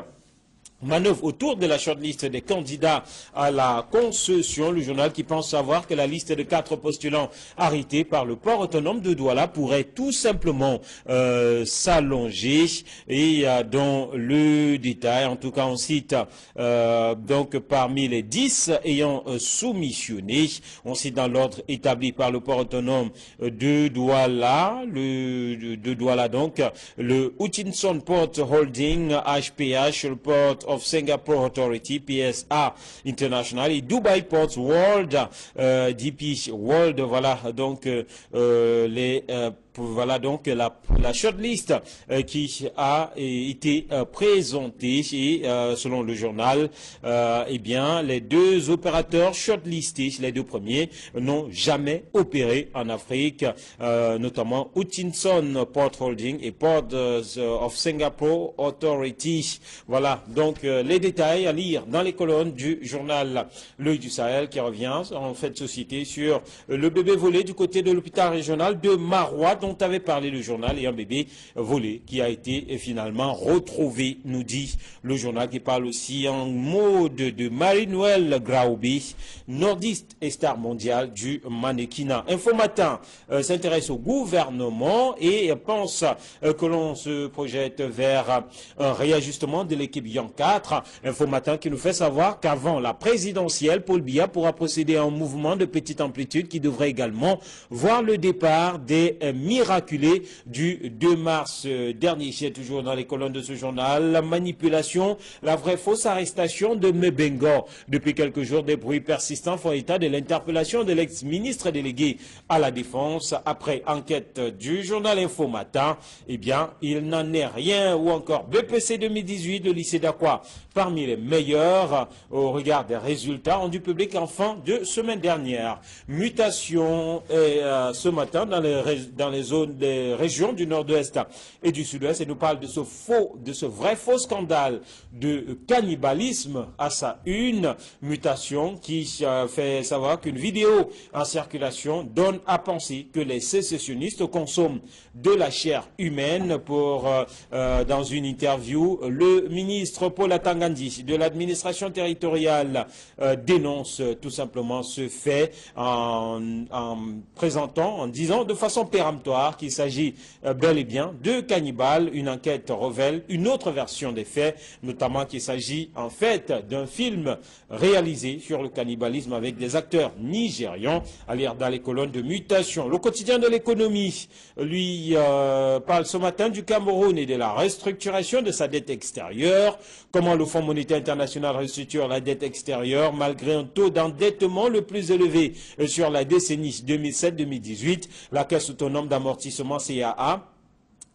Manœuvre autour de la shortlist des candidats à la concession. Le journal qui pense savoir que la liste de 4 postulants arrêtés par le port autonome de Douala pourrait tout simplement s'allonger. Et dans le détail, en tout cas on cite donc parmi les 10 ayant soumissionné, on cite dans l'ordre établi par le port autonome de Douala, donc le Hutchinson Port Holding HPH, le Port of Singapore Authority, PSA International, et Dubai Ports World, DP World. Voilà donc voilà donc la shortlist qui a été présentée et selon le journal, eh bien les 2 opérateurs shortlistés, les 2 premiers, n'ont jamais opéré en Afrique, notamment Hutchinson Port Holding et Port of Singapore Authority. Voilà donc les détails à lire dans les colonnes du journal L'œil du Sahel qui revient en fait de société sur le bébé volé du côté de l'hôpital régional de Maroua dont avait parlé le journal, et un bébé volé qui a été finalement retrouvé, nous dit le journal, qui parle aussi en mode de Marie-Noël Graoubé, nordiste et star mondial du mannequinat. Info Matin s'intéresse au gouvernement et pense que l'on se projette vers un réajustement de l'équipe Yan 4. Info Matin qui nous fait savoir qu'avant la présidentielle, Paul Biya pourra procéder à un mouvement de petite amplitude qui devrait également voir le départ des miraculés du 2 mars dernier. C'est toujours dans les colonnes de ce journal. La manipulation, la vraie fausse arrestation de Mebengo. Depuis quelques jours, des bruits persistants font état de l'interpellation de l'ex-ministre délégué à la Défense. Après enquête du journal Info Matin, eh bien, il n'en est rien. Ou encore BPC 2018, le lycée d'Aqua, parmi les meilleurs au regard des résultats rendus publics en fin de semaine dernière. Mutation ce matin dans les zones des régions du nord-ouest et du sud-ouest, et nous parle de ce vrai faux scandale de cannibalisme à sa une. Mutation qui fait savoir qu'une vidéo en circulation donne à penser que les sécessionnistes consomment de la chair humaine. Dans une interview, le ministre Paul Atangandi de l'administration territoriale dénonce tout simplement ce fait en présentant, en disant de façon péremptoire qu'il s'agit bel et bien de cannibales. Une enquête révèle une autre version des faits, notamment qu'il s'agit en fait d'un film réalisé sur le cannibalisme avec des acteurs nigérians, à lire dans les colonnes de Mutation. Le quotidien de l'économie, lui, parle ce matin du Cameroun et de la restructuration de sa dette extérieure. Comment le Fonds monétaire international restructure la dette extérieure malgré un taux d'endettement le plus élevé sur la décennie 2007-2018. La Caisse autonome d'amortissement CAA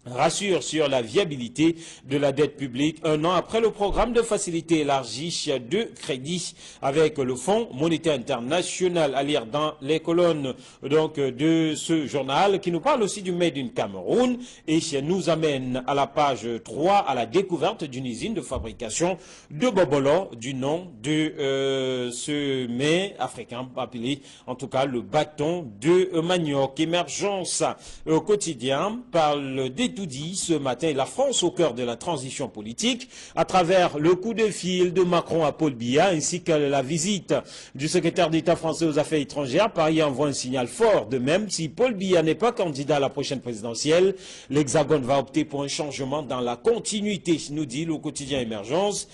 rassure sur la viabilité de la dette publique un an après le programme de facilité élargie de crédit avec le Fonds monétaire international, à lire dans les colonnes donc de ce journal qui nous parle aussi du Made in Cameroun et nous amène à la page 3 à la découverte d'une usine de fabrication de bobolo du nom de ce mets africain appelé en tout cas le bâton de manioc. Émergence au quotidien parle des tout dit ce matin. La France au cœur de la transition politique à travers le coup de fil de Macron à Paul Biya ainsi que la visite du secrétaire d'État français aux Affaires étrangères. Paris envoie un signal fort. De même, si Paul Biya n'est pas candidat à la prochaine présidentielle, l'Hexagone va opter pour un changement dans la continuité, nous dit le quotidien Émergence,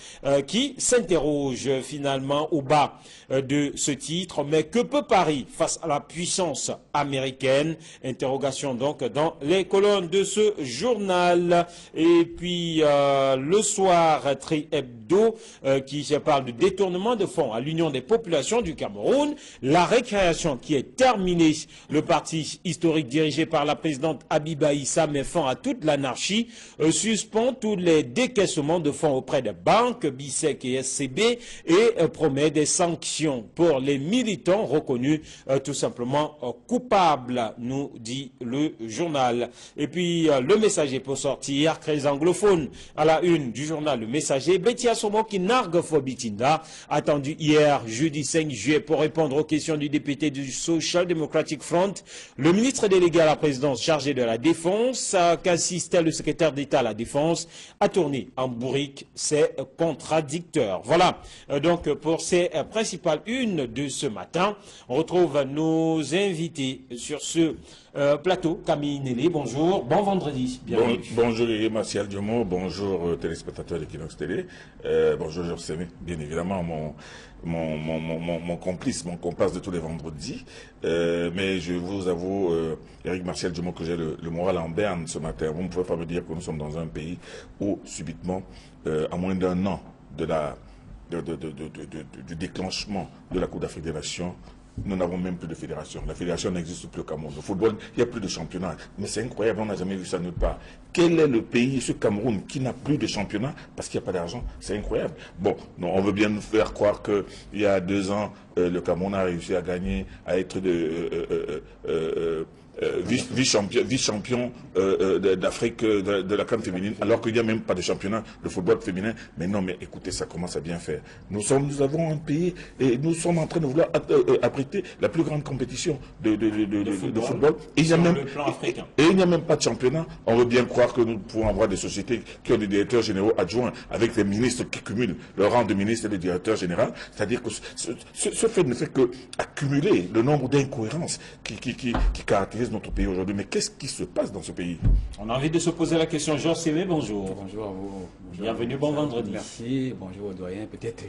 qui s'interroge finalement au bas de ce titre. Mais que peut Paris face à la puissance américaine? Interrogation donc dans les colonnes de ce journal. Et puis le soir, Tri Hebdo qui parle de détournement de fonds à l'Union des populations du Cameroun. La récréation qui est terminée. Le parti historique dirigé par la présidente Abiba Issa met fin à toute l'anarchie, suspend tous les décaissements de fonds auprès des banques, BISEC et SCB et promet des sanctions pour les militants reconnus tout simplement coupables, nous dit le journal. Et puis le Messager pour sortir, crise anglophone à la une du journal Le Messager. Betty Assomo qui nargue Fobitinda, attendu hier jeudi 5 juillet pour répondre aux questions du député du Social Democratic Front. Le ministre délégué à la présidence chargé de la défense, qu'assistait le secrétaire d'État à la défense, a tourné en bourrique. C'est contradicteur. Voilà donc pour ces principales unes de ce matin. On retrouve nos invités sur ce plateau. Camille Nélé, bonjour, bon vendredi, bienvenue. Bonjour Martial Diomo, bonjour téléspectateurs d'Equinox Télé, bonjour Georges Sémé, bien évidemment mon complice, mon comparse de tous les vendredis, mais je vous avoue, Eric Martial Diomo, que j'ai le moral en berne ce matin. Vous ne pouvez pas me dire que nous sommes dans un pays où subitement, à moins d'un an du déclenchement de la Coupe d'Afrique des Nations, nous n'avons même plus de fédération. La fédération n'existe plus au Cameroun. Le football, il n'y a plus de championnat. Mais c'est incroyable, on n'a jamais vu ça nulle part. Quel est le pays, ce Cameroun, qui n'a plus de championnat parce qu'il n'y a pas d'argent? C'est incroyable. Bon, non, on veut bien nous faire croire qu'il y a 2 ans, le Cameroun a réussi à gagner, à être vice-champion d'Afrique de la CAN féminine, alors qu'il n'y a même pas de championnat de football féminin. Mais non, mais écoutez, ça commence à bien faire. Nous avons un pays et nous sommes en train de vouloir abriter la plus grande compétition de football. Et il n'y a même pas de championnat. On veut bien croire que nous pouvons avoir des sociétés qui ont des directeurs généraux adjoints avec des ministres qui cumulent le rang de ministre et de directeur général. C'est-à-dire que ce fait ne fait que accumuler le nombre d'incohérences qui caractérisent notre pays aujourd'hui. Mais qu'est-ce qui se passe dans ce pays? On a envie de se poser la question. Georges Sémé, bonjour. Bonjour à vous. Bonjour. Bienvenue, bon vendredi. Merci, bonjour au doyen. Peut-être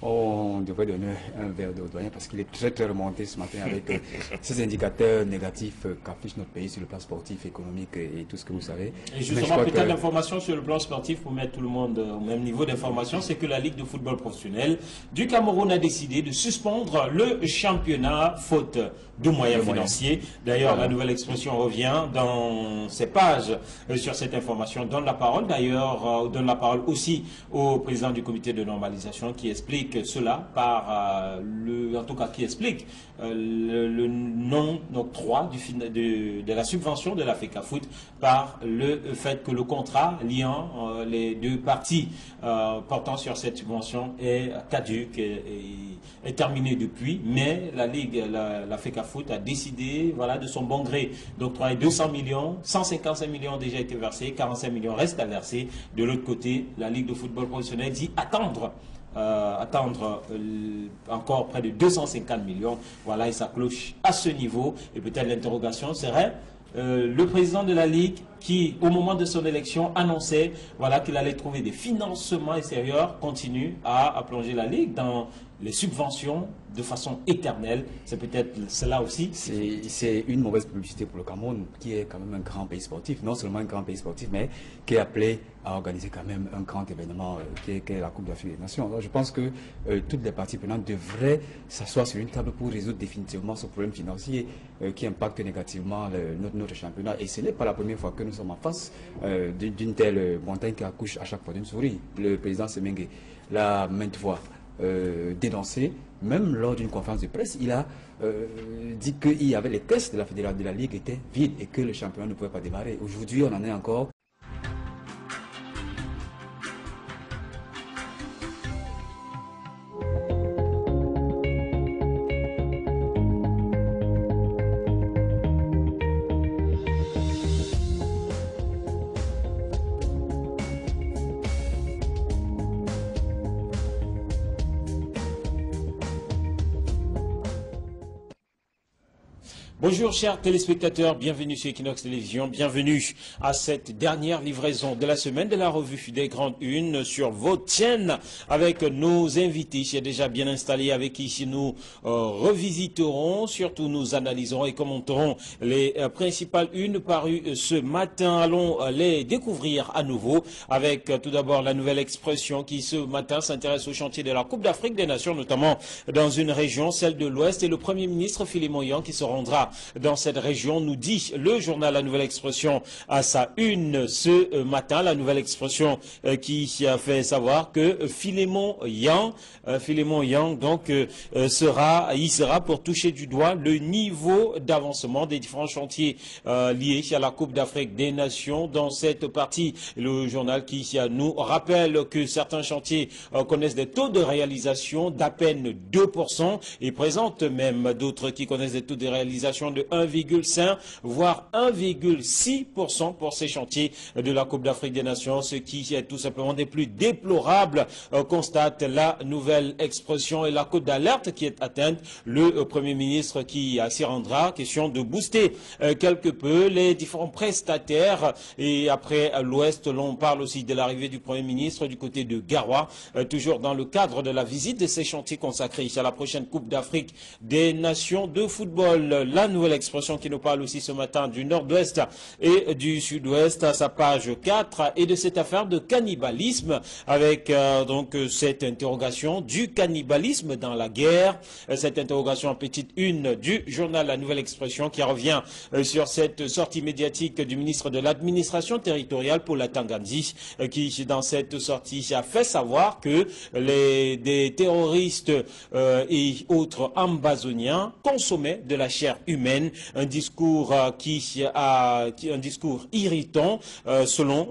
on devrait donner un verre d'eau au doyen parce qu'il est très remonté ce matin avec ces indicateurs négatifs qu'affiche notre pays sur le plan sportif, économique et tout ce que vous savez. Et justement, peut-être l'information sur le plan sportif pour mettre tout le monde au même niveau d'information, c'est que la Ligue de football professionnel du Cameroun a décidé de suspendre le championnat faute de moyens financiers. D'ailleurs, la nouvelle expression revient dans ces pages sur cette information. Donne la parole d'ailleurs, donne la parole aussi au président du comité de normalisation qui explique cela par en tout cas qui explique le non-octroi de la subvention de la FECAFOOT par le fait que le contrat liant les deux parties portant sur cette subvention est caduque et est terminé depuis, mais la Ligue, la FECAFOOT a décidé, voilà, de son bon gré d'octroyer 200 millions, 155 millions ont déjà été versés, 45 millions restent à verser. De l'autre côté, la Ligue de football professionnel dit attendre encore près de 250 millions. Voilà, et ça cloche à ce niveau. Et peut-être l'interrogation serait le président de la Ligue qui, au moment de son élection, annonçait voilà, qu'il allait trouver des financements extérieurs, continue à plonger la Ligue dans les subventions de façon éternelle. C'est peut-être cela aussi. C'est une mauvaise publicité pour le Cameroun, qui est quand même un grand pays sportif. Non seulement un grand pays sportif, mais qui est appelé à organiser quand même un grand événement qui est la Coupe d'Afrique des Nations. Alors, je pense que toutes les parties prenantes devraient s'asseoir sur une table pour résoudre définitivement ce problème financier qui impacte négativement notre championnat. Et ce n'est pas la première fois que nous sommes en face d'une telle montagne qui accouche à chaque fois d'une souris. Le président Semengue l'a maintes fois dénoncé, même lors d'une conférence de presse, il a dit qu'il y avait les caisses de la Ligue étaient vides et que le championnat ne pouvait pas démarrer. Aujourd'hui, on en est encore Bonjour chers téléspectateurs, bienvenue sur Equinox Télévision, bienvenue à cette dernière livraison de la semaine de la revue des grandes unes sur votre chaîne avec nos invités. J'ai déjà bien installé avec qui nous revisiterons, surtout nous analyserons et commenterons les principales unes parues ce matin. Allons les découvrir à nouveau avec tout d'abord la nouvelle expression qui ce matin s'intéresse au chantier de la Coupe d'Afrique des Nations, notamment dans une région, celle de l'Ouest, et le Premier ministre Philémon Yang qui se rendra dans cette région, nous dit le journal La Nouvelle Expression à sa une ce matin. La Nouvelle Expression qui a fait savoir que Philémon Yang donc sera pour toucher du doigt le niveau d'avancement des différents chantiers liés à la Coupe d'Afrique des Nations. Dans cette partie, le journal qui nous rappelle que certains chantiers connaissent des taux de réalisation d'à peine 2% et présente même d'autres qui connaissent des taux de réalisation de 1,5 voire 1,6% pour ces chantiers de la Coupe d'Afrique des Nations, ce qui est tout simplement des plus déplorables, constate la Nouvelle Expression, et la cote d'alerte qui est atteinte. Le Premier ministre qui s'y rendra, question de booster quelque peu les différents prestataires. Et après l'Ouest, l'on parle aussi de l'arrivée du Premier ministre du côté de Garoua, toujours dans le cadre de la visite de ces chantiers consacrés à la prochaine Coupe d'Afrique des Nations de football. La Nouvelle Expression qui nous parle aussi ce matin du Nord-Ouest et du Sud-Ouest à sa page 4 et de cette affaire de cannibalisme avec donc cette interrogation du cannibalisme dans la guerre. Cette interrogation en petite une du journal La Nouvelle Expression qui revient sur cette sortie médiatique du ministre de l'administration territoriale Paul Atangadi qui dans cette sortie a fait savoir que des terroristes et autres ambazoniens consommaient de la chair humaine, un discours un discours irritant selon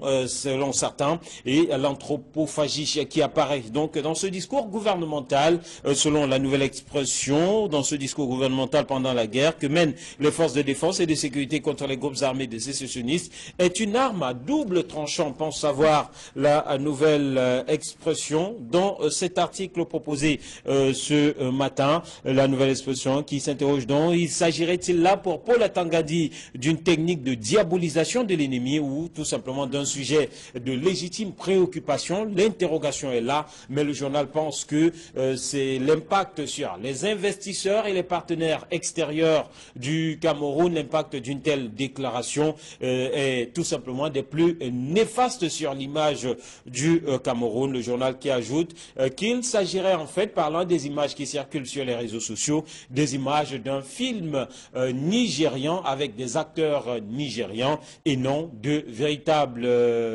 certains, et l'anthropophagie qui apparaît donc dans ce discours gouvernemental selon La Nouvelle Expression, dans ce discours gouvernemental pendant la guerre que mènent les forces de défense et de sécurité contre les groupes armés des sécessionnistes est une arme à double tranchant, pense savoir la Nouvelle Expression dans cet article proposé ce matin. La Nouvelle Expression qui s'interroge donc, il s'agirait-il là pour Paul Atangadi d'une technique de diabolisation de l'ennemi ou tout simplement d'un sujet de légitime préoccupation? L'interrogation est là, mais le journal pense que c'est l'impact sur les investisseurs et les partenaires extérieurs du Cameroun. L'impact d'une telle déclaration est tout simplement des plus néfastes sur l'image du Cameroun. Le journal qui ajoute qu'il s'agirait en fait, parlant des images qui circulent sur les réseaux sociaux, des images d'un film nigérian avec des acteurs nigérians et non de véritables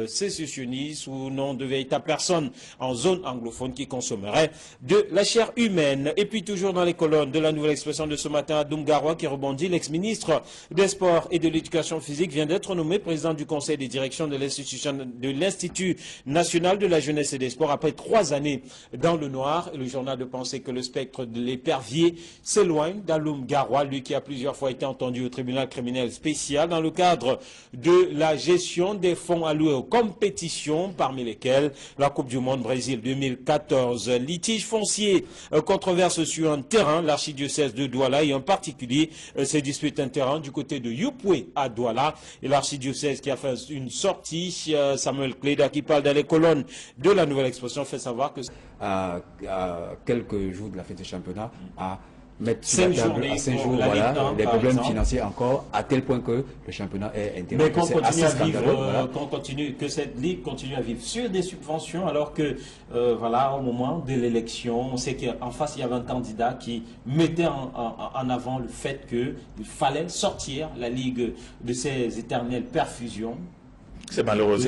sécessionnistes ou non de véritables personnes en zone anglophone qui consommeraient de la chair humaine. Et puis toujours dans les colonnes de La Nouvelle Expression de ce matin, Adoum Garoua qui rebondit, l'ex-ministre des Sports et de l'Éducation physique vient d'être nommé président du conseil de direction de l'Institut national de la jeunesse et des sports après 3 années dans le noir. Et le journal de penser que le spectre de l'épervier s'éloigne d'Adoum Garoua, lui qui a plusieurs fois été entendu au tribunal criminel spécial dans le cadre de la gestion des fonds alloués aux compétitions, parmi lesquelles la Coupe du Monde Brésil 2014. Litige foncier, controverse sur un terrain, l'archidiocèse de Douala et en particulier se dispute un terrain du côté de Yupoué à Douala, et l'archidiocèse qui a fait une sortie, Samuel Cléda qui parle dans les colonnes de La Nouvelle Expression fait savoir que à quelques jours de la fête du championnat, à mettre sur 5 la table journées à 5 pour jours, la voilà, Ligue 1, des par problèmes exemple. financiers encore, à tel point que le championnat est Mais interrompu. qu'on C'est continue assez à scandaleux, vivre, voilà. que cette ligue continue à vivre sur des subventions, alors que, voilà, au moment de l'élection, on sait qu'en face, il y avait un candidat qui mettait en avant le fait qu'il fallait sortir la ligue de ses éternelles perfusions. C'est malheureux,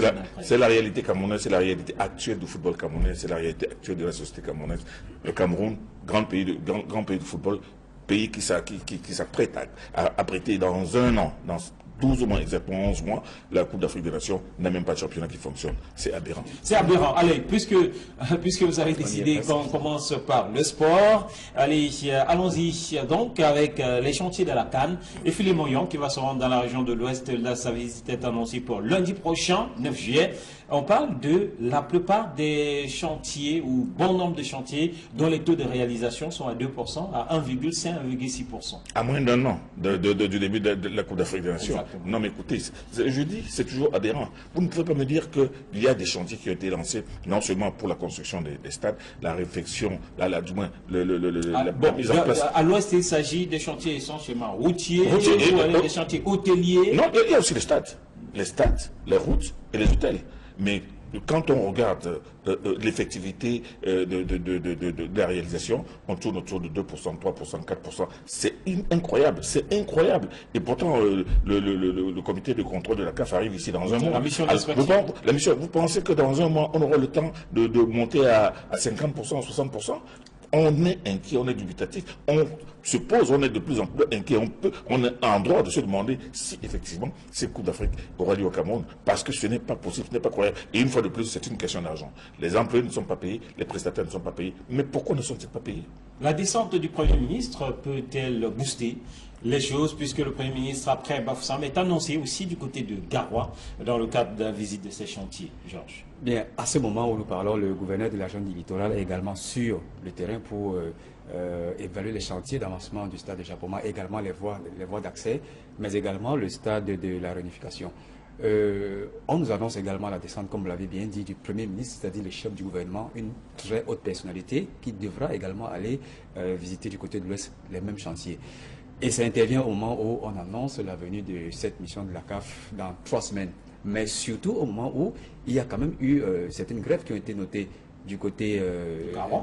c'est la réalité camerounaise, c'est la réalité actuelle du football camerounais, c'est la réalité actuelle de la société camerounaise. Le Cameroun, grand pays de football, pays qui s'apprête à abriter dans un an, dans 12 mois, exactement 11 mois, la Coupe d'Afrique des Nations n'a même pas de championnat qui fonctionne. C'est aberrant. C'est aberrant. Allez, puisque vous avez décidé qu'on commence par le sport, allez, allons-y donc avec les chantiers de la CAN. Et Philippe Moyon qui va se rendre dans la région de l'Ouest, là sa visite est annoncée pour lundi prochain, 9 juillet. On parle de la plupart des chantiers ou bon nombre de chantiers dont les taux de réalisation sont à 2%, à 1,5, 1,6%. À moins d'un an du début de la Coupe d'Afrique des Nations. Exactement. Non mais écoutez, je dis, c'est toujours aberrant. Vous ne pouvez pas me dire qu'il y a des chantiers qui ont été lancés, non seulement pour la construction des stades, la réflexion, du moins, la mise en place. À l'Ouest, il s'agit des chantiers essentiellement routiers, des chantiers hôteliers. Non, il y a aussi les stades, les routes et les hôtels. Mais quand on regarde l'effectivité de la réalisation, on tourne autour de 2%, 3%, 4%. C'est incroyable, c'est incroyable. Et pourtant, le comité de contrôle de la CAF arrive ici dans un mois. La mission vous pensez que dans un mois, on aura le temps de monter à 50%, 60%? On est inquiet, on est dubitatif, on se pose, on est de plus en plus inquiet, on est en droit de se demander si effectivement cette Coupe d'Afrique aura lieu au Cameroun, parce que ce n'est pas possible, ce n'est pas croyable. Et une fois de plus, c'est une question d'argent. Les employés ne sont pas payés, les prestataires ne sont pas payés. Mais pourquoi ne sont-ils pas payés? La descente du Premier ministre peut-elle booster les choses, puisque le Premier ministre, après Bafoussam, est annoncé aussi du côté de Garoua dans le cadre de la visite de ces chantiers, Georges? Bien, à ce moment où nous parlons, le gouverneur de la région du littoral est également sur le terrain pour évaluer les chantiers d'avancement du stade de Japoma, également les voies d'accès, mais également le stade de la réunification. On nous annonce également la descente, comme vous l'avez bien dit, du Premier ministre, c'est-à-dire le chef du gouvernement, une très haute personnalité qui devra également aller visiter du côté de l'Ouest les mêmes chantiers. Et ça intervient au moment où on annonce la venue de cette mission de la CAF dans 3 semaines. Mais surtout au moment où il y a quand même eu certaines grèves qui ont été notées du côté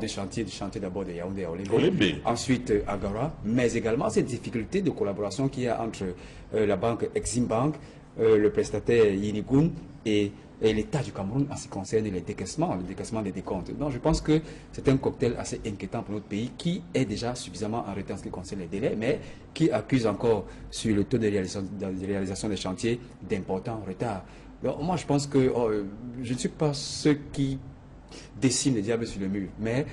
des chantiers d'abord de Yaoundé à Olymbe, ensuite à Garoua, mais également cette difficulté de collaboration qu'il y a entre la banque Exim Bank, le prestataire Yinigun et l'État du Cameroun en ce qui concerne le décaissement des décomptes. Donc je pense que c'est un cocktail assez inquiétant pour notre pays qui est déjà suffisamment en retard en ce qui concerne les délais, mais qui accuse encore sur le taux de réalisation des chantiers d'importants retards. Donc moi je pense que je ne suis pas ceux qui dessinent le diable sur le mur, mais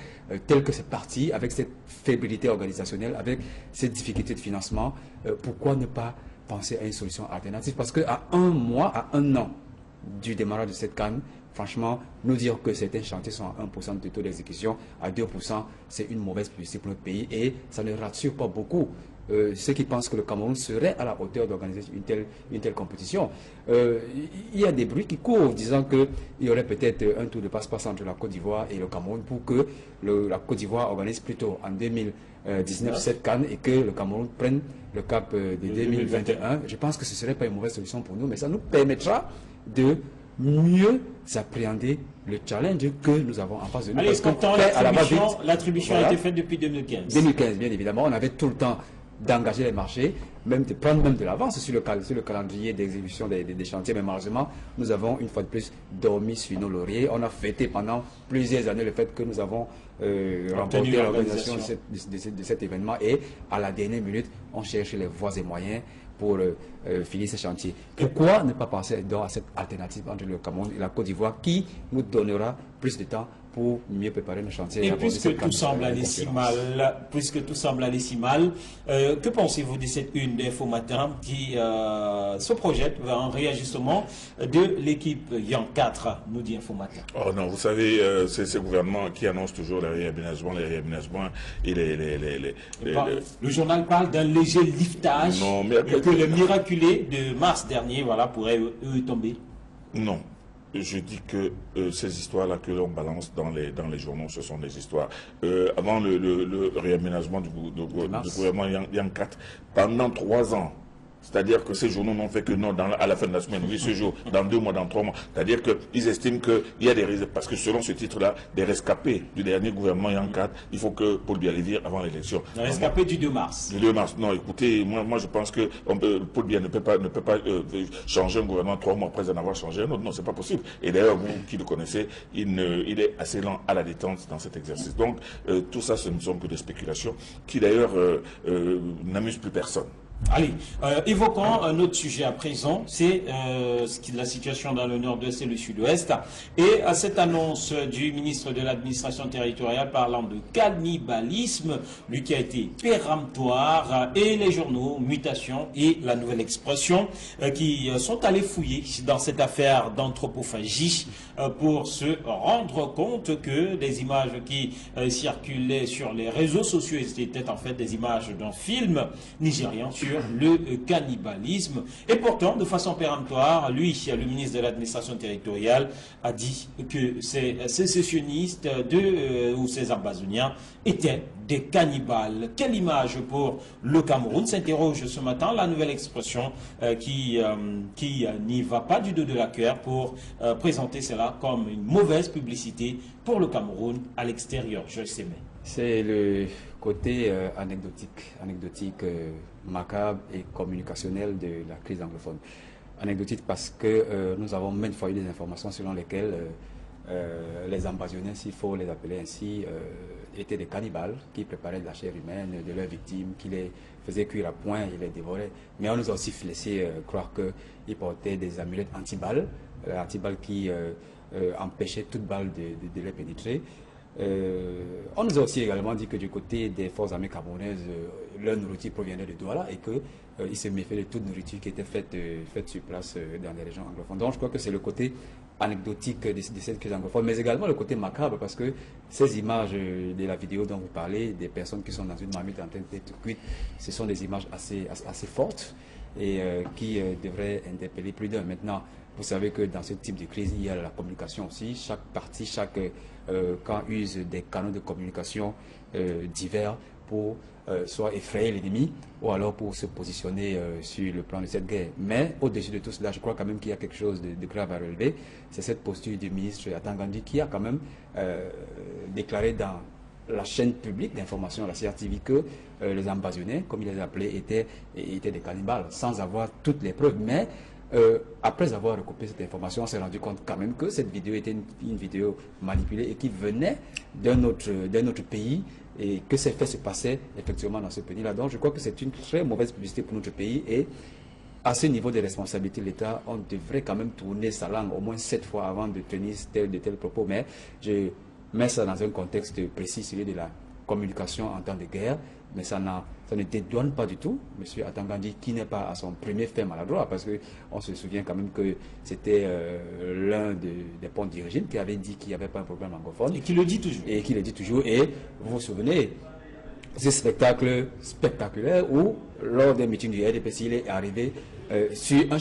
tel que c'est parti, avec cette fébrilité organisationnelle, avec cette difficulté de financement, pourquoi ne pas penser à une solution alternative? Parce qu'à un mois, à un an du démarrage de cette CAN, franchement, nous dire que certains chantiers sont à 1% de taux d'exécution, à 2%, c'est une mauvaise publicité pour notre pays et ça ne rassure pas beaucoup ceux qui pensent que le Cameroun serait à la hauteur d'organiser une telle compétition. Il y a des bruits qui courent disant qu'il y aurait peut-être un tour de passe-passe entre la Côte d'Ivoire et le Cameroun pour que la Côte d'Ivoire organise plutôt en 2019 cette CAN et que le Cameroun prenne le cap de 2021. Je pense que ce ne serait pas une mauvaise solution pour nous, mais ça nous permettra de mieux appréhender le challenge que nous avons en face de nous. Allez, pourtant, l'attribution a été faite depuis 2015. 2015, bien évidemment. On avait tout le temps d'engager les marchés, même de prendre même de l'avance sur le calendrier d'exécution des chantiers. Mais malheureusement, nous avons une fois de plus dormi sur nos lauriers. On a fêté pendant plusieurs années le fait que nous avons remporté l'organisation de cet événement. Et à la dernière minute, on cherche les voies et moyens pour finir ces chantiers. Pourquoi ne pas penser donc à cette alternative entre le Cameroun et la Côte d'Ivoire qui nous donnera plus de temps pour mieux préparer nos chantiers? Et puisque tout semble aller si mal, que pensez-vous de cette une d'Info Matin qui se projette vers un réajustement de l'équipe Yang 4, nous dit Info Matin? Oh non, vous savez, c'est ce gouvernement qui annonce toujours les réaménagements et le journal parle d'un léger liftage et que le miraculé de mars dernier pourrait tomber. Non. Je dis que ces histoires-là que l'on balance dans les journaux, ce sont des histoires. Avant le réaménagement du gouvernement Yang 4, pendant 3 ans, c'est-à-dire que ces journaux n'ont fait que non à la fin de la semaine, oui, ce jour, dans 2 mois, dans 3 mois. C'est-à-dire qu'ils estiment qu'il y a des risques, parce que selon ce titre-là, des rescapés du dernier gouvernement Yang 4, il faut que Paul Biya les vire avant l'élection. Les rescapés du 2 mars. Du 2 mars. Non, écoutez, moi je pense que Paul Biya ne peut pas changer un gouvernement 3 mois après en avoir changé un autre. Non, c'est pas possible. Et d'ailleurs, vous qui le connaissez, il est assez lent à la détente dans cet exercice. Donc, tout ça, ce ne sont que des spéculations qui d'ailleurs n'amusent plus personne. Allez, évoquons un autre sujet à présent, c'est la situation dans le nord-ouest et le sud-ouest. Et à cette annonce du ministre de l'administration territoriale parlant de cannibalisme, lui qui a été péremptoire, et les journaux Mutation et La Nouvelle Expression qui sont allés fouiller dans cette affaire d'anthropophagie pour se rendre compte que des images qui circulaient sur les réseaux sociaux étaient en fait des images d'un film nigérian sur le cannibalisme. Et pourtant, de façon péremptoire, lui, le ministre de l'administration territoriale, a dit que ces sécessionnistes ou ces ambazoniens étaient des cannibales. Quelle image pour le Cameroun, s'interroge ce matin La Nouvelle Expression qui n'y va pas du dos de la cuillère pour présenter cela comme une mauvaise publicité pour le Cameroun à l'extérieur. Je sais bien. C'est le côté anecdotique, macabre et communicationnel de la crise anglophone. Anecdotique parce que nous avons maintes fois eu des informations selon lesquelles les ambazoniens, s'il faut les appeler ainsi, étaient des cannibales qui préparaient de la chair humaine de leurs victimes, qui les faisaient cuire à point et les dévoraient. Mais on nous a aussi laissé croire qu'ils portaient des amulettes anti-balles, qui empêchaient toute balle de les pénétrer. On nous a aussi également dit que du côté des forces armées camerounaises, leur nourriture provenait de Douala et qu'ils se méfiaient de toute nourriture qui était faite sur place dans les régions anglophones. Donc je crois que c'est le côté anecdotique de cette crise anglophone, mais également le côté macabre parce que ces images de la vidéo dont vous parlez, des personnes qui sont dans une marmite en train d'être cuites, ce sont des images assez fortes et qui devraient interpeller plus d'un. Maintenant, vous savez que dans ce type de crise, il y a la communication aussi. Chaque parti, chaque camp use des canaux de communication divers pour soit effrayer l'ennemi ou alors pour se positionner sur le plan de cette guerre. Mais au-dessus de tout cela, je crois quand même qu'il y a quelque chose de grave à relever. C'est cette posture du ministre Atangandi qui a quand même déclaré dans la chaîne publique d'information, la CRTV, que les ambazoniens, comme il les appelait, étaient des cannibales, sans avoir toutes les preuves. Mais après avoir recoupé cette information, on s'est rendu compte quand même que cette vidéo était une vidéo manipulée et qui venait d'un autre pays et que ces faits se passaient effectivement dans ce pays-là. Donc je crois que c'est une très mauvaise publicité pour notre pays et à ce niveau de responsabilité de l'État, on devrait quand même tourner sa langue au moins 7 fois avant de tenir de tels propos. Mais je mets ça dans un contexte précis, celui de la communication en temps de guerre. Mais ça ne dédouane pas du tout M. Atangandi, qui n'est pas à son premier fait maladroit, parce qu'on se souvient quand même que c'était l'un des ponts du régime qui avait dit qu'il n'y avait pas un problème anglophone. Et qui le dit toujours. Et qui le dit toujours. Et vous vous souvenez, ce spectacle spectaculaire où, lors des meetings du RDPC, il est arrivé sur un